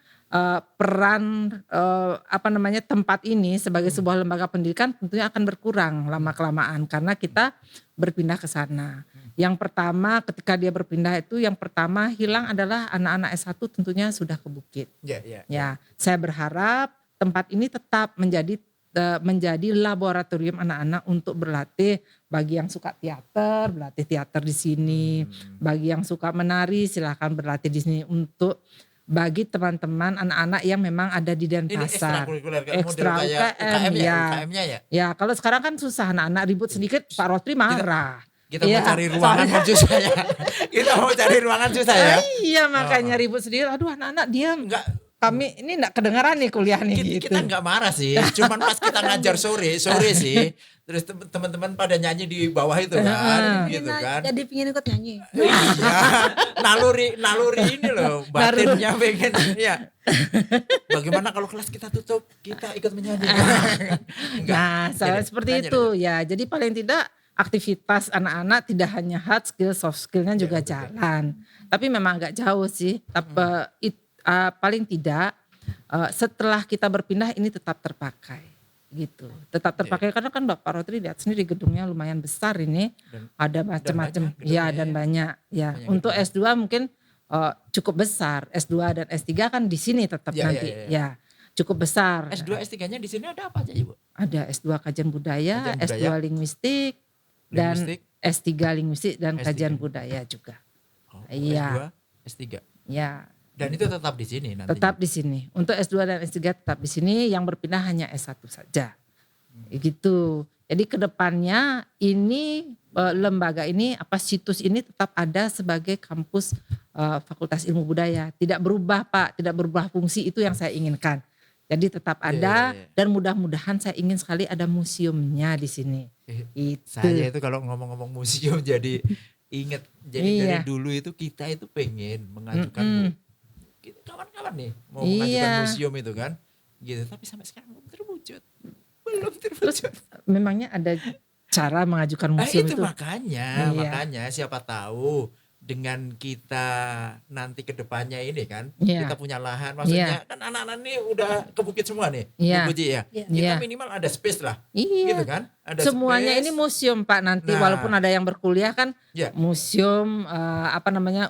peran tempat ini sebagai sebuah lembaga pendidikan tentunya akan berkurang lama-kelamaan karena kita berpindah ke sana. Yang pertama ketika dia berpindah itu yang pertama hilang adalah anak-anak S1 tentunya sudah ke Bukit. Iya. Ya, saya berharap tempat ini tetap menjadi laboratorium anak-anak untuk berlatih. Bagi yang suka teater, berlatih teater di sini. Bagi yang suka menari, silakan berlatih di sini. Untuk bagi teman-teman anak-anak yang memang ada di Ini Denpasar. ekstrakurikuler kan, Ekstra model kayak UKM, ya. UKM-nya ya. Ya, kalau sekarang kan susah anak-anak ribut sedikit, Pak Rotri marah. Kita Iya, mau cari ruangan kan susah ya. Kita mau cari ruangan susah ya. Iya, makanya ribut sedikit. Aduh, anak-anak diam. Enggak, Kami ini enggak kedengaran nih kuliah nih gitu. kita enggak marah sih. Cuman pas kita ngajar sore sih. Terus teman-teman pada nyanyi di bawah itu kan, gitu kan. Jadi pingin ikut nyanyi. Iya, naluri ini loh, batinnya pengen ya. Bagaimana kalau kelas kita tutup, kita ikut menyanyi? Nah, seperti lanjut, itu ya. Jadi paling tidak aktivitas anak-anak tidak hanya hard skill, soft skillnya juga jalan. Tapi memang agak jauh sih. Tapi paling tidak setelah kita berpindah ini tetap terpakai. Gitu, tetap terpakai karena kan Bapak Rotri lihat sendiri gedungnya lumayan besar ini, ada macam-macam, ya dan banyak ya. Untuk S2 mungkin cukup besar, S2 dan S3 kan di sini tetap nanti ya cukup besar. S2 S3-nya di sini ada apa aja Ibu? Ada S2 kajian budaya, S2 linguistik dan S3 linguistik dan kajian budaya juga. Iya. S2, S3. Ya. Dan itu tetap di sini nanti. Tetap di sini. Untuk S2 dan S3 tetap di sini, yang berpindah hanya S1 saja. Gitu. Jadi kedepannya ini lembaga ini situs ini tetap ada sebagai kampus Fakultas Ilmu Budaya. Tidak berubah Pak, tidak berubah fungsi, itu yang saya inginkan. Jadi tetap ada dan mudah-mudahan saya ingin sekali ada museumnya di sini. Saya itu kalau ngomong-ngomong museum jadi inget. Jadi dari dulu itu kita itu pengen mengajukan kawan-kawan nih mau mengajukan museum itu kan gitu, tapi sampai sekarang belum terwujud. Terus memangnya ada cara mengajukan museum itu itu? makanya siapa tahu dengan kita nanti ke depannya ini kan kita punya lahan, maksudnya kan anak-anak ini udah ke Bukit semua nih, Bu Puji ya. Kita minimal ada space lah, gitu kan. Ada semuanya space. Ini museum Pak nanti, walaupun ada yang berkuliah kan museum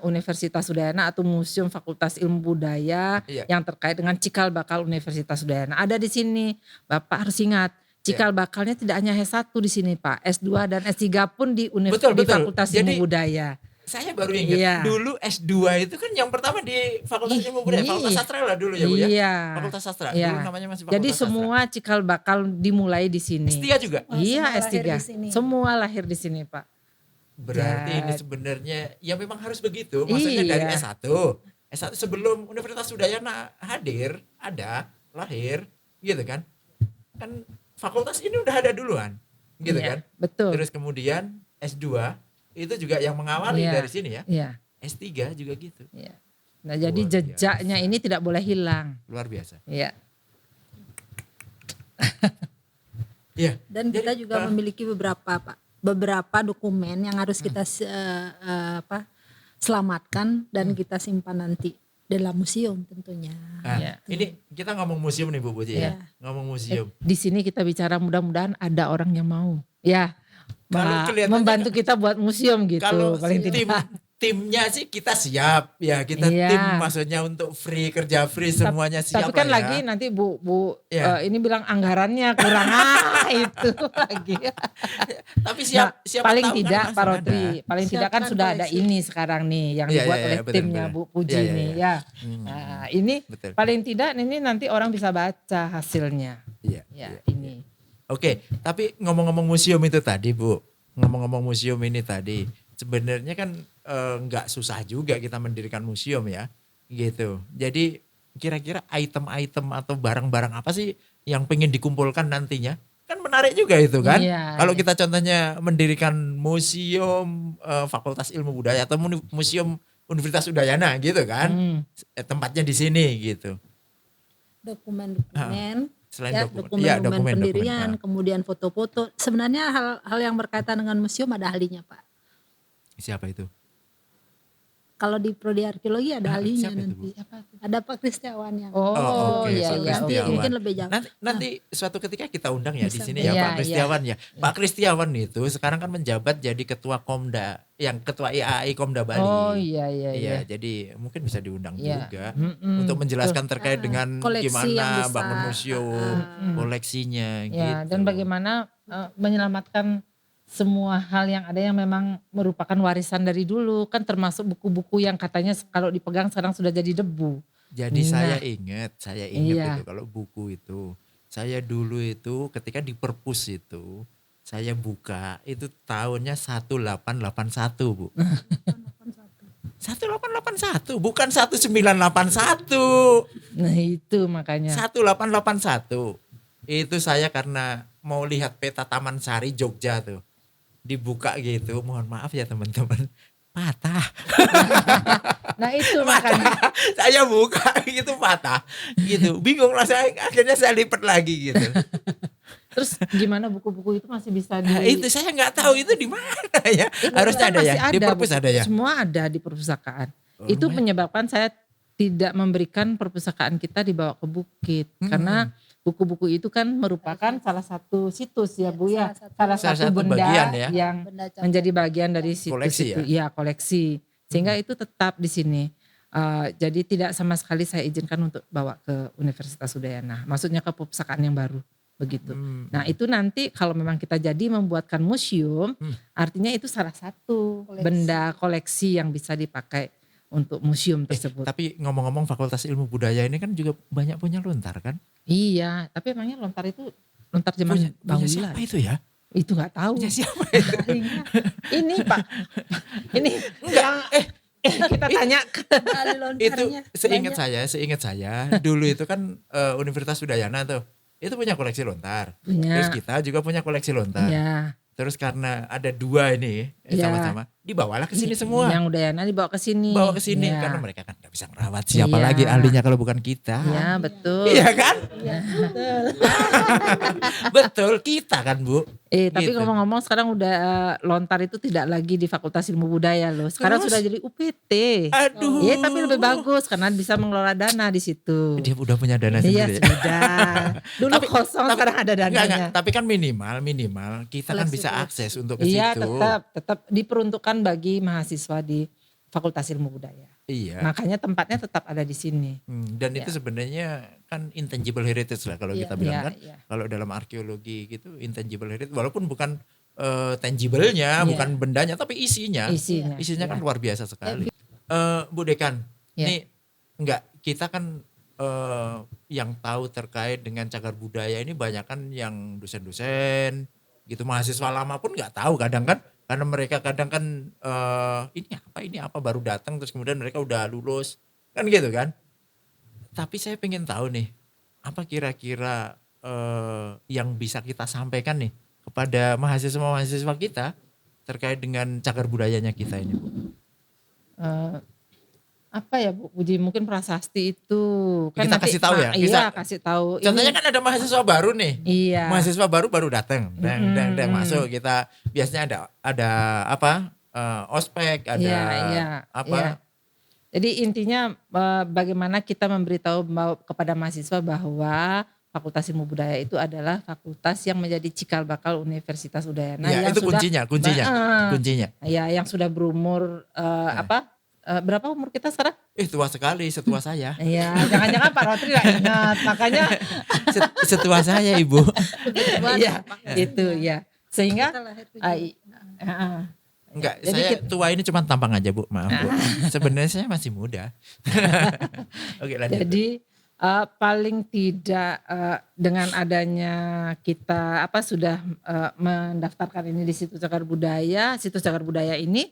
Universitas Udayana atau museum Fakultas Ilmu Budaya yang terkait dengan cikal bakal Universitas Udayana ada di sini. Bapak harus ingat. Cikal bakalnya tidak hanya S1 di sini Pak, S2 dan S3 pun di Fakultas Ilmu Budaya. Saya baru ingat dulu S2 itu kan yang pertama di Fakultas Ilmu Budaya, Fakultas Sastra lah dulu ya Bu ya. Fakultas Sastra, dulu namanya masih Fakultas Jadi semua Sastra. cikal bakal dimulai di sini. S3 juga? Iya S3, semua lahir di sini Pak. Berarti ini sebenarnya ya memang harus begitu, maksudnya dari S1 sebelum Universitas Udayana lahir gitu kan. Kan fakultas ini udah ada duluan gitu kan. Betul. Terus kemudian S2 itu juga yang mengawali dari sini ya. Iya. S3 juga gitu. Iya. Nah, jadi jejaknya ini tidak boleh hilang. Luar biasa. Iya. Iya. Dan kita juga memiliki beberapa dokumen yang harus kita selamatkan dan kita simpan nanti dalam museum tentunya. Ini kita ngomong museum nih Bu Puji ya. Ngomong museum. Di sini kita bicara mudah-mudahan ada orang yang mau. Ya. Membantu kita buat museum gitu. Kalau paling tidak. Timnya sih kita siap ya, kita tim maksudnya untuk kerja free semuanya siap. Tapi kan lagi nanti Bu ini bilang anggarannya kurang itu lagi. Tapi siap paling tidak Pak Rotri, paling tidak kan sudah ada ini sekarang nih yang dibuat oleh timnya Bu Puji nih ya. Nah, ini paling tidak ini nanti orang bisa baca hasilnya. Ini. Oke, tapi ngomong-ngomong museum itu tadi Bu, ngomong-ngomong museum ini tadi, sebenarnya kan nggak susah juga kita mendirikan museum ya, gitu. Jadi kira-kira item-item atau barang-barang apa sih yang pengen dikumpulkan nantinya? Kan menarik juga itu kan. Kalau kita contohnya mendirikan museum Fakultas Ilmu Budaya atau museum Universitas Udayana gitu kan. Tempatnya di sini gitu. Dokumen-dokumen, Selain ya, dokumen. dokumen-dokumen pendirian, Dokumen. kemudian foto-foto. Sebenarnya hal yang berkaitan dengan museum ada ahlinya, Pak. Siapa itu? Kalau di prodi arkeologi ada ahlinya siapa itu, nanti. Bu? Ada Pak Kristiawan yang Oh, oke, iya, Pak iya, nanti Kristiawan. mungkin lebih jauh. Nanti suatu ketika kita undang ya di Bisa. sini ya Iya, Pak Kristiawan iya. ya. Pak Kristiawan itu sekarang kan menjabat jadi ketua Komda, yang ketua IAI Komda Bali. Oh iya, iya, iya. Iya, jadi mungkin bisa diundang Iya. juga untuk Mm-mm, menjelaskan terkait dengan koleksi yang gimana bisa. bangun museum, koleksinya Ya, gitu. dan bagaimana menyelamatkan semua hal yang ada yang memang merupakan warisan dari dulu, kan termasuk buku-buku yang katanya kalau dipegang sekarang sudah jadi debu. Jadi saya ingat Iya. itu kalau buku itu. Saya dulu itu ketika di perpus itu saya buka itu tahunnya 1881, Bu. 1881 bukan 1981. Nah itu makanya. 1881. Itu saya karena mau lihat peta Taman Sari Jogja tuh. Dibuka gitu, mohon maaf ya teman-teman. Patah. Nah itu makanya. Saya buka gitu patah. Gitu. Bingung lah saya, akhirnya saya lipat lagi gitu. Terus gimana buku-buku itu masih bisa di... Nah, itu saya nggak tahu itu di mana ya. Harusnya ada ya. Masih Di perpus buku- ada ya. Semua ada di perpustakaan. Oh, Itu lumayan. menyebabkan saya tidak memberikan perpustakaan kita dibawa ke bukit. Karena buku-buku itu kan merupakan salah satu situs ya Bu ya. salah Salah satu satu benda bagian ya. yang Benda cagar. menjadi bagian dari situs Koleksi itu. Iya koleksi. Sehingga itu tetap di sini. Jadi tidak sama sekali saya izinkan untuk bawa ke Universitas Udayana. Maksudnya ke perpustakaan yang baru. Begitu. Nah itu nanti kalau memang kita jadi membuatkan museum, artinya itu salah satu benda koleksi yang bisa dipakai untuk museum tersebut. Tapi ngomong-ngomong Fakultas Ilmu Budaya ini kan juga banyak punya lontar kan? Iya, tapi emangnya lontar itu lontar zaman Punya Bahula siapa itu ya? Itu nggak tahu. Punya siapa itu? Ini Pak, ini yang kita tanya ke Ahli Itu lontarnya seingat saya dulu itu kan Universitas Udayana tuh. Itu punya koleksi lontar. punya. Terus kita juga punya koleksi lontar. Ya, Terus karena ada dua ini Iya. sama-sama, dibawalah ke sini semua. yang Udayana dibawa ke sini. Bawa ke sini Ya. karena mereka kan nggak bisa ngerawat. Siapa Iya. lagi ahlinya kalau bukan kita? Ya betul. Iya kan? Betul kita kan Bu. Tapi Gitu. ngomong-ngomong sekarang udah lontar itu tidak lagi di Fakultas Ilmu Budaya loh. Sekarang Terus? sudah jadi UPT. Aduh. Iya tapi lebih bagus karena bisa mengelola dana di situ. Dia udah punya dana Iya sendiri. sudah. Dulu kosong sekarang ada dananya. Enggak, tapi kan minimal kita kan bisa akses untuk ke Iya situ. tetap diperuntukkan bagi mahasiswa di Fakultas Ilmu Budaya. Iya. Makanya tempatnya tetap ada di sini. Dan itu sebenarnya kan intangible heritage lah kalau Iya. kita bilang Iya, kan. iya. Kalau dalam arkeologi gitu intangible heritage walaupun bukan tangible-nya, Iya. bukan bendanya tapi isinya. Isinya. Isinya kan Iya. luar biasa sekali. Bu Dekan, Iya. nih kita kan yang tahu terkait dengan cagar budaya ini banyak kan yang dosen-dosen gitu, mahasiswa lama pun nggak tahu kadang kan, karena mereka kadang kan ini apa baru datang terus kemudian mereka udah lulus kan gitu kan. Tapi saya pengen tahu nih apa kira-kira yang bisa kita sampaikan nih kepada mahasiswa kita terkait dengan cagar budayanya kita ini Bu. Apa ya Bu Puji, mungkin prasasti itu kan Kita nanti- kasih tahu ya, Iya kita- kasih tahu. Contohnya Ini- kan ada mahasiswa baru nih. Iya. Mahasiswa baru datang, deng masuk. Kita biasanya ada apa? Ospek, ada Iya, apa? iya. Jadi intinya bagaimana kita memberitahu kepada mahasiswa bahwa Fakultas Ilmu Budaya itu adalah fakultas yang menjadi cikal bakal Universitas Udayana. Ya, yang itu sudah, kuncinya. Ya, yang sudah berumur berapa umur kita sekarang? Tua sekali, setua saya. Iya, jangan-jangan Pak Rotri nggak ingat, makanya Setua saya Ibu. iya itu ya. Sehingga Kita lahir Enggak, Jadi saya tua ini cuma tampang aja Bu, maaf Bu. Sebenarnya saya masih muda. Oke lanjut. Jadi paling tidak dengan adanya kita sudah mendaftarkan ini di situs cagar budaya ini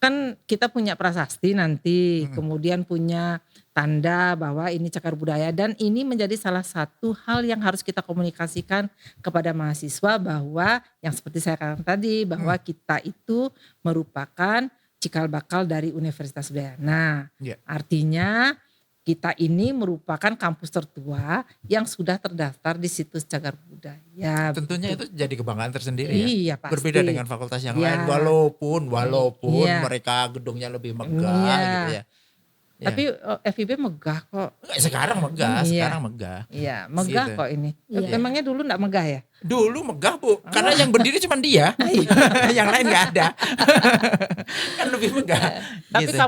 kan kita punya prasasti nanti, kemudian punya tanda bahwa ini cagar budaya dan ini menjadi salah satu hal yang harus kita komunikasikan kepada mahasiswa bahwa yang seperti saya katakan tadi bahwa kita itu merupakan cikal bakal dari Universitas Udayana. Ya. Artinya kita ini merupakan kampus tertua yang sudah terdaftar di situs Cagar Budaya. Tentunya begitu. itu jadi kebanggaan tersendiri ya. Iya pasti. Berbeda dengan fakultas yang Ya. lain walaupun Iya. mereka gedungnya lebih megah Iya. gitu ya. Tapi FIB megah kok. Sekarang megah, Iya. sekarang megah. Iya, megah Gitu. kok ini. Iya. Memangnya dulu enggak megah ya? Dulu megah Bu, karena yang berdiri cuma dia, yang lain nggak ada. Kan lebih megah. Tapi Gitu.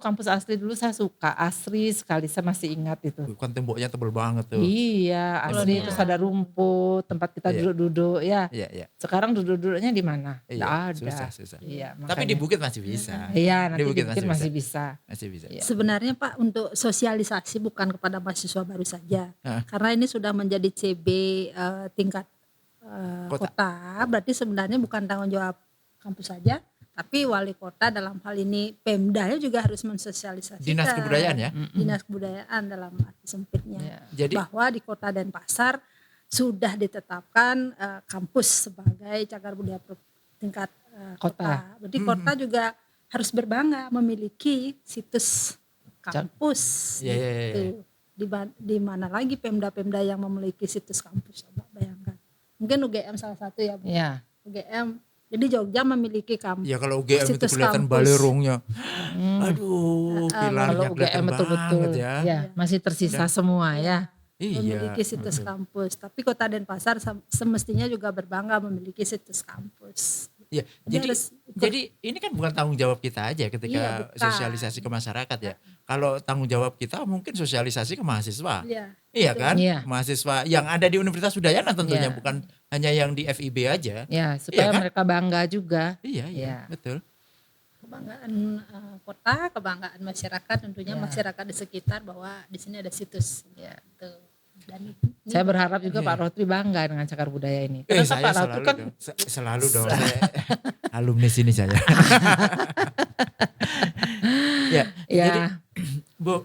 kampus asli dulu saya suka, asri sekali, saya masih ingat itu. Kan temboknya tebel banget tuh. Iya, asli, Kolonial. terus ada rumput, tempat kita Iya. duduk-duduk ya. Iya, iya. Sekarang duduk-duduknya di mana? Iya, Nggak ada. susah. Iya, Tapi di makanya. Bukit masih bisa. Iya, nanti Di Bukit dipikir masih bisa. Masih bisa. Iya. Sebenarnya Pak, untuk sosialisasi bukan kepada mahasiswa baru saja, karena ini sudah menjadi CB tingkat kota, berarti sebenarnya bukan tanggung jawab kampus saja, tapi wali kota dalam hal ini Pemdanya juga harus mensosialisasikan. Dinas Kebudayaan ya. Dinas Kebudayaan dalam arti sempitnya, Iya. Jadi bahwa di Kota Denpasar sudah ditetapkan kampus sebagai cagar budaya tingkat kota. Berarti kota juga harus berbangga memiliki situs kampus. Iya, iya, iya. gitu. Di mana lagi Pemda-Pemda yang memiliki situs kampus, coba bayangkan. Mungkin UGM salah satu ya, Bu. Iya. UGM. Jadi Jogja memiliki kampus. ya kalau UGM itu situs kelihatan kampus. balerongnya. Aduh, pilarnya Kalau UGM kelihatan betul-betul banget ya. ya, masih tersisa semua ya. Iya. Memiliki situs kampus. Tapi Kota Denpasar semestinya juga berbangga memiliki situs kampus. Iya, jadi harus ikut. jadi ini kan bukan tanggung jawab kita aja ketika Iya, bukan. sosialisasi ke masyarakat ya. Kalau tanggung jawab kita mungkin sosialisasi ke mahasiswa. Iya. Iya kan? Iya. Mahasiswa yang ada di Universitas Udayana tentunya Iya. bukan hanya yang di FIB aja. Ya, supaya Iya kan? mereka bangga juga. Iya, Iya. betul. Kebanggaan kota, kebanggaan masyarakat, tentunya Ya. masyarakat di sekitar bahwa di sini ada situs. Ya. Gitu. Dan ini Saya berharap juga Iya. Pak Rotri bangga dengan cagar budaya ini. Karena Saya Pak Rotri selalu kan dong. Selalu dong. Saya alumni sini saya. Ya, ya jadi Bu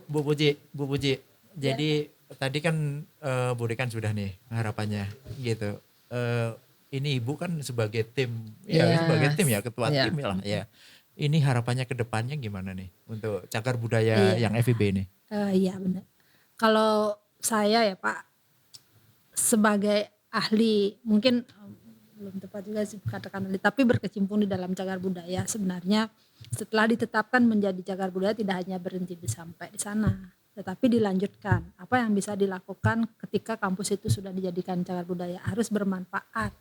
Puji. Jadi tadi kan Bu Dekan sudah nih harapannya gitu. Ini Ibu kan sebagai tim, Iya. sebagai tim ya, ketua Iya. tim lah ya. Ini harapannya ke depannya gimana nih untuk cagar budaya Iya. yang FIB ini? Iya benar. Kalau saya ya Pak, sebagai ahli, mungkin belum tepat juga sih katakan ahli, tapi berkecimpung di dalam cagar budaya, sebenarnya setelah ditetapkan menjadi cagar budaya tidak hanya berhenti sampai di sana, tetapi dilanjutkan. Apa yang bisa dilakukan ketika kampus itu sudah dijadikan cagar budaya? Harus bermanfaat.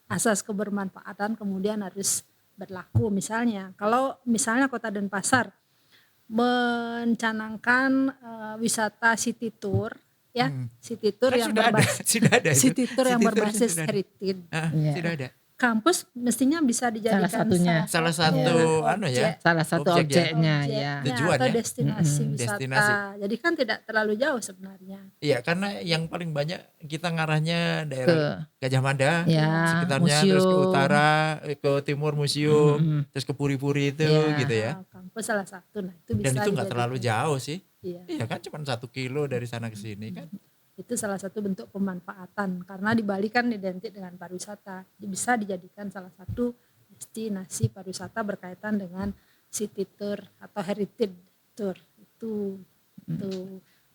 Asas kebermanfaatan kemudian harus berlaku. Misalnya, kalau misalnya Kota Denpasar mencanangkan wisata city tour, ya, city tour Kan yang sudah ada, sudah ada itu. city tour yang City tour berbasis sudah ada. heritage. Iya. Sudah ada. Kampus mestinya bisa dijadikan satunya. Salah satu salah satu Objek ya. objeknya ya. Tujuan atau ya. destinasi wisata. Destinasi. Jadi kan tidak terlalu jauh sebenarnya. Iya, karena yang paling banyak kita ngarahnya daerah Gajah Mada, Ya, sekitarnya, terus ke museum. utara, ke timur museum, terus ke puri-puri itu Iya. gitu ya. Kampus salah satu, nah itu Dan bisa itu nggak terlalu dijadikan. jauh sih. Iya. Iya kan, cuma 1 kilo dari sana ke sini kan. Itu salah satu bentuk pemanfaatan karena di Bali kan identik dengan pariwisata, bisa dijadikan salah satu destinasi pariwisata berkaitan dengan city tour atau heritage tour itu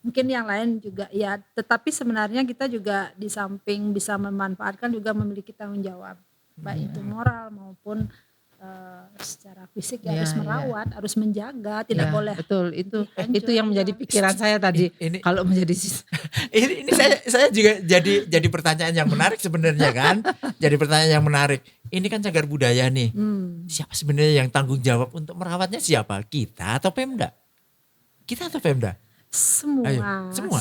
mungkin yang lain juga ya, tetapi sebenarnya kita juga di samping bisa memanfaatkan juga memiliki tanggung jawab baik itu moral maupun secara fisik ya, Ya, harus ya. merawat, harus menjaga, tidak Ya, boleh betul itu dihancur, yang menjadi ya. pikiran saya tadi. Ini- Kalau menjadi Ini saya juga jadi pertanyaan yang menarik sebenarnya kan. Jadi pertanyaan yang menarik. Ini kan cagar budaya nih. Siapa sebenarnya yang tanggung jawab untuk merawatnya, siapa? Kita atau Pemda? Kita atau Pemda? Ayo,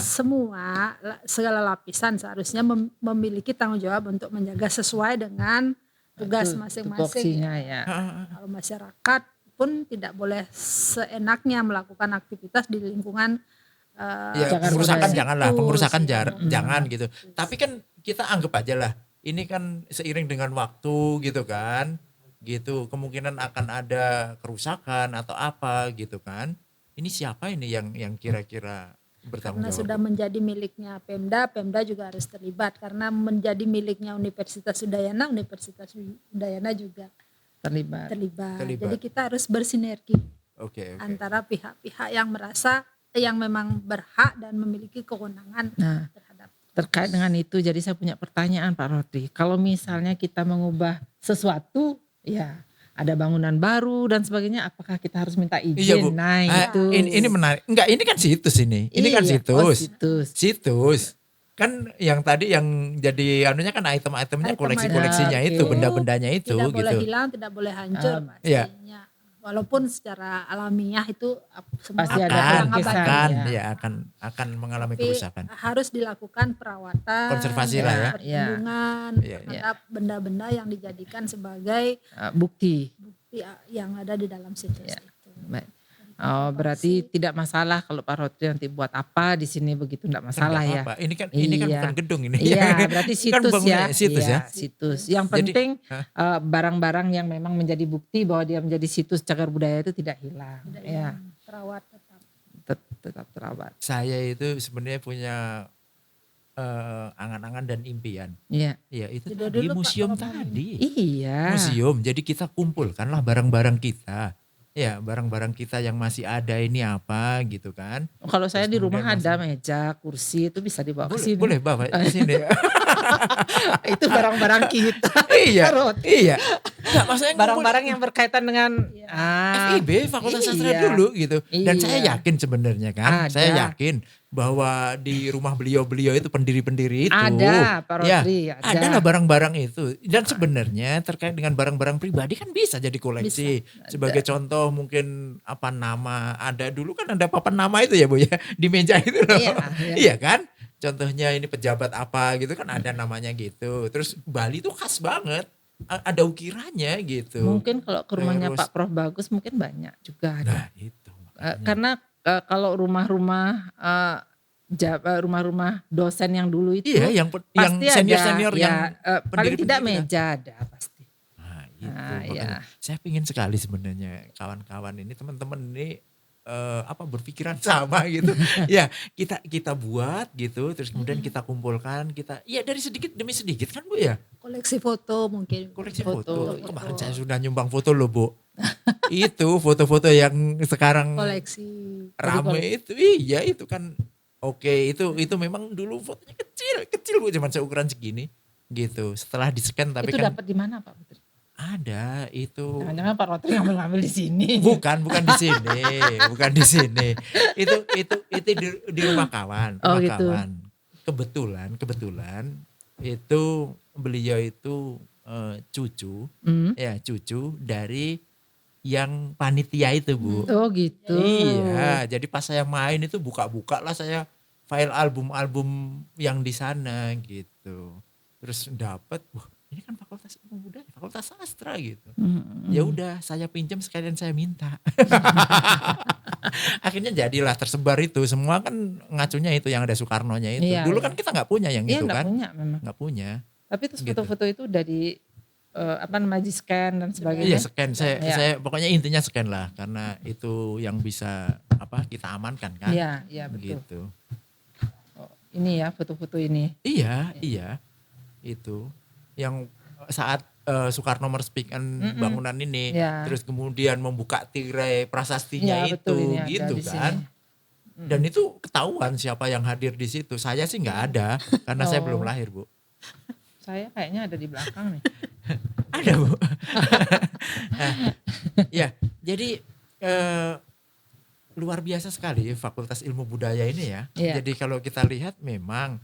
semua segala lapisan seharusnya memiliki tanggung jawab untuk menjaga sesuai dengan tugas masing-masing. tupoksinya ya. Kalau masyarakat pun tidak boleh seenaknya melakukan aktivitas di lingkungan Ya, Cagar pengerusakan budaya. janganlah, pengerusakan Situs. jangan gitu. Tapi kan kita anggap aja lah, ini kan seiring dengan waktu gitu kan, gitu kemungkinan akan ada kerusakan atau apa gitu kan. Ini siapa ini yang kira-kira bertanggung karena jawab? sudah menjadi miliknya Pemda, Pemda juga harus terlibat karena menjadi miliknya Universitas Udayana, Universitas Udayana juga terlibat. Jadi kita harus bersinergi Oke. antara pihak-pihak yang merasa yang memang berhak dan memiliki kewenangan Nah, terhadap terkait dengan itu, jadi saya punya pertanyaan Pak Rodri. Kalau misalnya kita mengubah sesuatu, ya ada bangunan baru dan sebagainya, apakah kita harus minta izin? Iya, Bu. Nah itu. Ini menarik. Enggak, ini kan situs ini. Ini kan Iya, situs. situs. Situs. Kan yang tadi yang jadi anunya kan item-itemnya, koleksi-koleksinya Oke. itu, benda-bendanya itu tidak boleh gitu. hilang, tidak boleh hancur iya. pastinya. Walaupun secara alamiah itu semua Pasti ada hilang kerusakan, abadi. akan ya. ya akan mengalami Tapi kerusakan. harus dilakukan perawatan, Konservasi lah ya. perlindungan Iya, terhadap benda-benda yang dijadikan sebagai Bukti. bukti yang ada di dalam situs Ya. itu. Baik. Oh, berarti tidak masalah kalau Pak Rodri nanti buat apa di sini begitu, enggak masalah ya. Apa. Ini kan bukan gedung ini. Iya, berarti Kan situs bangunan ya. situs Iya, ya. situs. Yang Jadi, penting barang-barang yang memang menjadi bukti bahwa dia menjadi situs cagar budaya itu tidak hilang. Tidak Ya, hilang, terawat tetap. tetap terawat. Saya itu sebenarnya punya angan-angan dan impian. Iya. Ya itu Tidak tadi dulu, Pak, museum kalau mau tadi. Iya. Museum. Jadi kita kumpulkanlah barang-barang kita. Ya, barang-barang kita yang masih ada ini apa gitu kan. Kalau saya Terus di rumah kemudian ada meja, kursi itu bisa dibawa ke sini. Boleh Bapak di sini. Itu barang-barang kita. Iya. Rod. Iya. Nggak, maksudnya Barang-barang yang berkaitan dengan FIB Fakultas Sastra iya. dulu gitu. Dan Iya. saya yakin sebenarnya kan. Ada. Saya yakin bahwa di rumah beliau-beliau itu pendiri-pendiri itu. Ada, Pak Ya, Rodri, ada. adalah barang-barang itu. Dan sebenarnya terkait dengan barang-barang pribadi kan bisa jadi koleksi. Sebagai contoh mungkin apa nama. Ada dulu kan ada papan nama itu ya Bu ya. Di meja itu loh. Iya, iya. Iya kan. Contohnya ini pejabat apa gitu kan ada namanya gitu. Terus Bali tuh khas banget. Ada ukirannya gitu. Mungkin kalau ke rumahnya Terus- Pak Prof Bagus mungkin banyak juga ada. Nah itu. makanya. Karena kalau rumah-rumah rumah-rumah dosen yang dulu itu Iya yang pasti senior-senior ada, yang paling pendiri-pendiri tidak kita. meja ada pasti. Nah itu Nah, makanya iya. saya pingin sekali sebenarnya kawan-kawan ini teman-teman ini berpikiran sama gitu. Ya kita buat gitu terus kemudian kita kumpulkan kita ya dari sedikit demi sedikit kan Bu ya. Koleksi foto mungkin. Koleksi Foto. foto. Kemarin saya sudah nyumbang foto loh Bu. Itu foto-foto yang sekarang Koleksi. rame itu. Iya itu kan oke itu memang dulu fotonya kecil Bu cuman seukuran segini gitu. Setelah di-scan tapi Itu kan dapat di mana Pak Putri? ada itu. Jangan-jangan Pak Rodri ngambil di sini. Bukan di sini, bukan di sini. Itu di rumah kawan, Oh, rumah gitu. kawan. Kebetulan itu beliau itu cucu dari yang panitia itu Bu. Oh gitu. Iya, jadi pas saya main itu buka-buka lah saya file album-album yang di sana gitu. Terus dapat, wah ini kan Fakultas Ilmu Budaya, Fakultas Sastra gitu. Ya udah saya pinjam sekalian saya minta. Akhirnya jadilah tersebar itu. Semua kan ngacunya itu yang ada Soekarno-nya itu. Iya, Dulu iya. kan kita nggak punya yang Iya itu nggak kan. punya memang. Nggak punya. Tapi terus Gitu. foto-foto itu udah di di scan dan Iya sebagainya. scan. Iya. Saya pokoknya intinya scan lah. Karena itu yang bisa kita amankan kan. Iya, iya betul. Gitu. Oh, ini ya foto-foto ini. Iya. Itu yang saat Soekarno meresmikan bangunan ini, Ya. terus kemudian membuka tirai prasastinya Iya, itu, betul, ini ada gitu di kan. sini. Dan itu ketahuan siapa yang hadir di situ. Saya sih nggak ada, karena saya Oh. belum lahir Bu. Saya kayaknya ada di belakang nih. Ada Bu. Nah, ya, jadi luar biasa sekali Fakultas Ilmu Budaya ini ya. Iya. Jadi kalau kita lihat memang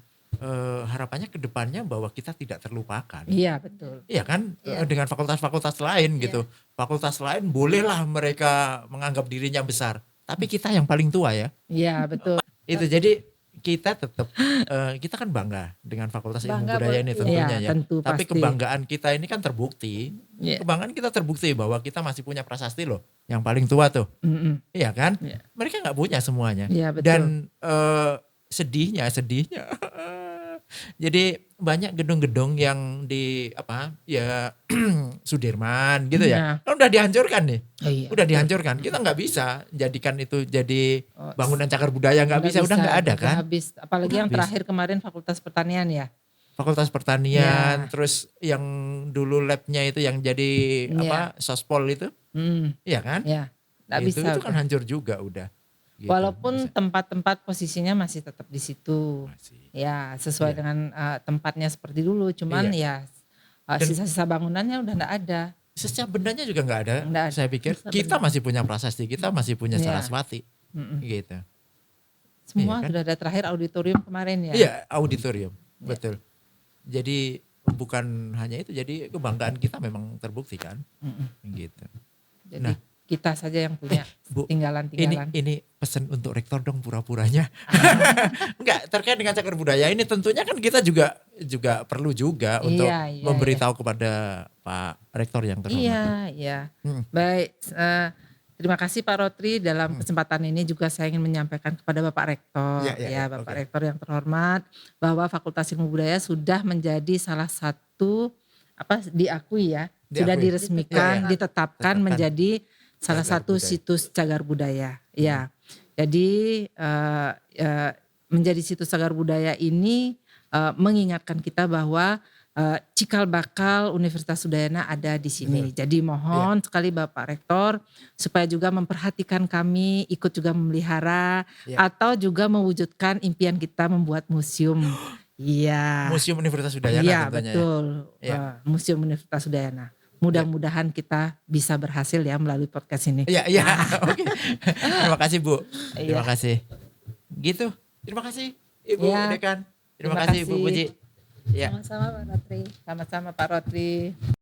harapannya ke depannya bahwa kita tidak terlupakan. Iya betul. Iya kan, Iya. dengan fakultas-fakultas lain Iya. gitu. Fakultas lain bolehlah mereka menganggap dirinya besar. Tapi kita yang paling tua ya. Iya betul. Itu jadi kita tetap, kita kan bangga dengan Fakultas Ilmu Bangga Budaya ini buat- tentunya Iya, ya. tentu, Tapi pasti. kebanggaan kita ini kan terbukti. Iya. Kebanggaan kita terbukti bahwa kita masih punya prasasti loh. Yang paling tua tuh. Mm-mm. Iya kan? Iya. Mereka nggak punya semuanya. Iya, betul. Dan sedihnya. Jadi banyak gedung-gedung yang di Sudirman gitu ya. Iya. Kan udah dihancurkan nih. Oh, iya. Udah dihancurkan. Kita nggak bisa jadikan itu jadi Oh, bangunan cagar budaya, nggak bisa. Udah nggak ada udah kan. Habis. Apalagi Udah yang habis. terakhir kemarin Fakultas Pertanian ya. Fakultas Pertanian, terus yang dulu labnya itu yang jadi sospol itu, iya kan? Ya, nggak itu bisa. Itu kan hancur juga udah. Gitu. Walaupun tempat-tempat posisinya masih tetap di situ, ya sesuai dengan tempatnya seperti dulu, cuman sisa-sisa bangunannya udah nggak ada. Sisa bendanya juga nggak ada. Saya pikir kita masih punya prasasti, kita masih punya Saraswati, gitu. Semua sudah ada, terakhir auditorium kemarin ya. Iya, auditorium, betul. Jadi bukan hanya itu, jadi kebanggaan kita memang terbukti kan, gitu. Jadi kita saja yang punya tinggalan-tinggalan. Ini pesan untuk rektor dong pura-puranya. Enggak, terkait dengan cagar budaya ini tentunya kan kita juga perlu juga untuk memberitahu kepada Pak Rektor yang terhormat. Iya. Baik, terima kasih Pak Rotri. Dalam kesempatan ini juga saya ingin menyampaikan kepada Bapak Rektor, Bapak Rektor yang terhormat, bahwa Fakultas Ilmu Budaya sudah menjadi salah satu diakui ya, sudah diresmikan, ditetapkan menjadi salah satu situs cagar budaya. Ya, jadi menjadi situs cagar budaya ini mengingatkan kita bahwa cikal bakal Universitas Udayana ada di sini. Jadi mohon sekali Bapak Rektor supaya juga memperhatikan kami, ikut juga memelihara atau juga mewujudkan impian kita membuat museum. Iya. Museum Universitas Udayana tentunya. Betul. Museum Universitas Udayana. Mudah-mudahan kita bisa berhasil ya melalui podcast ini. Iya. Oke. Terima kasih Bu. Terima kasih. Gitu. Terima kasih Ibu Dekan. Terima kasih Bu Puji. Sama-sama Pak Rotri. Sama-sama Pak Rotri.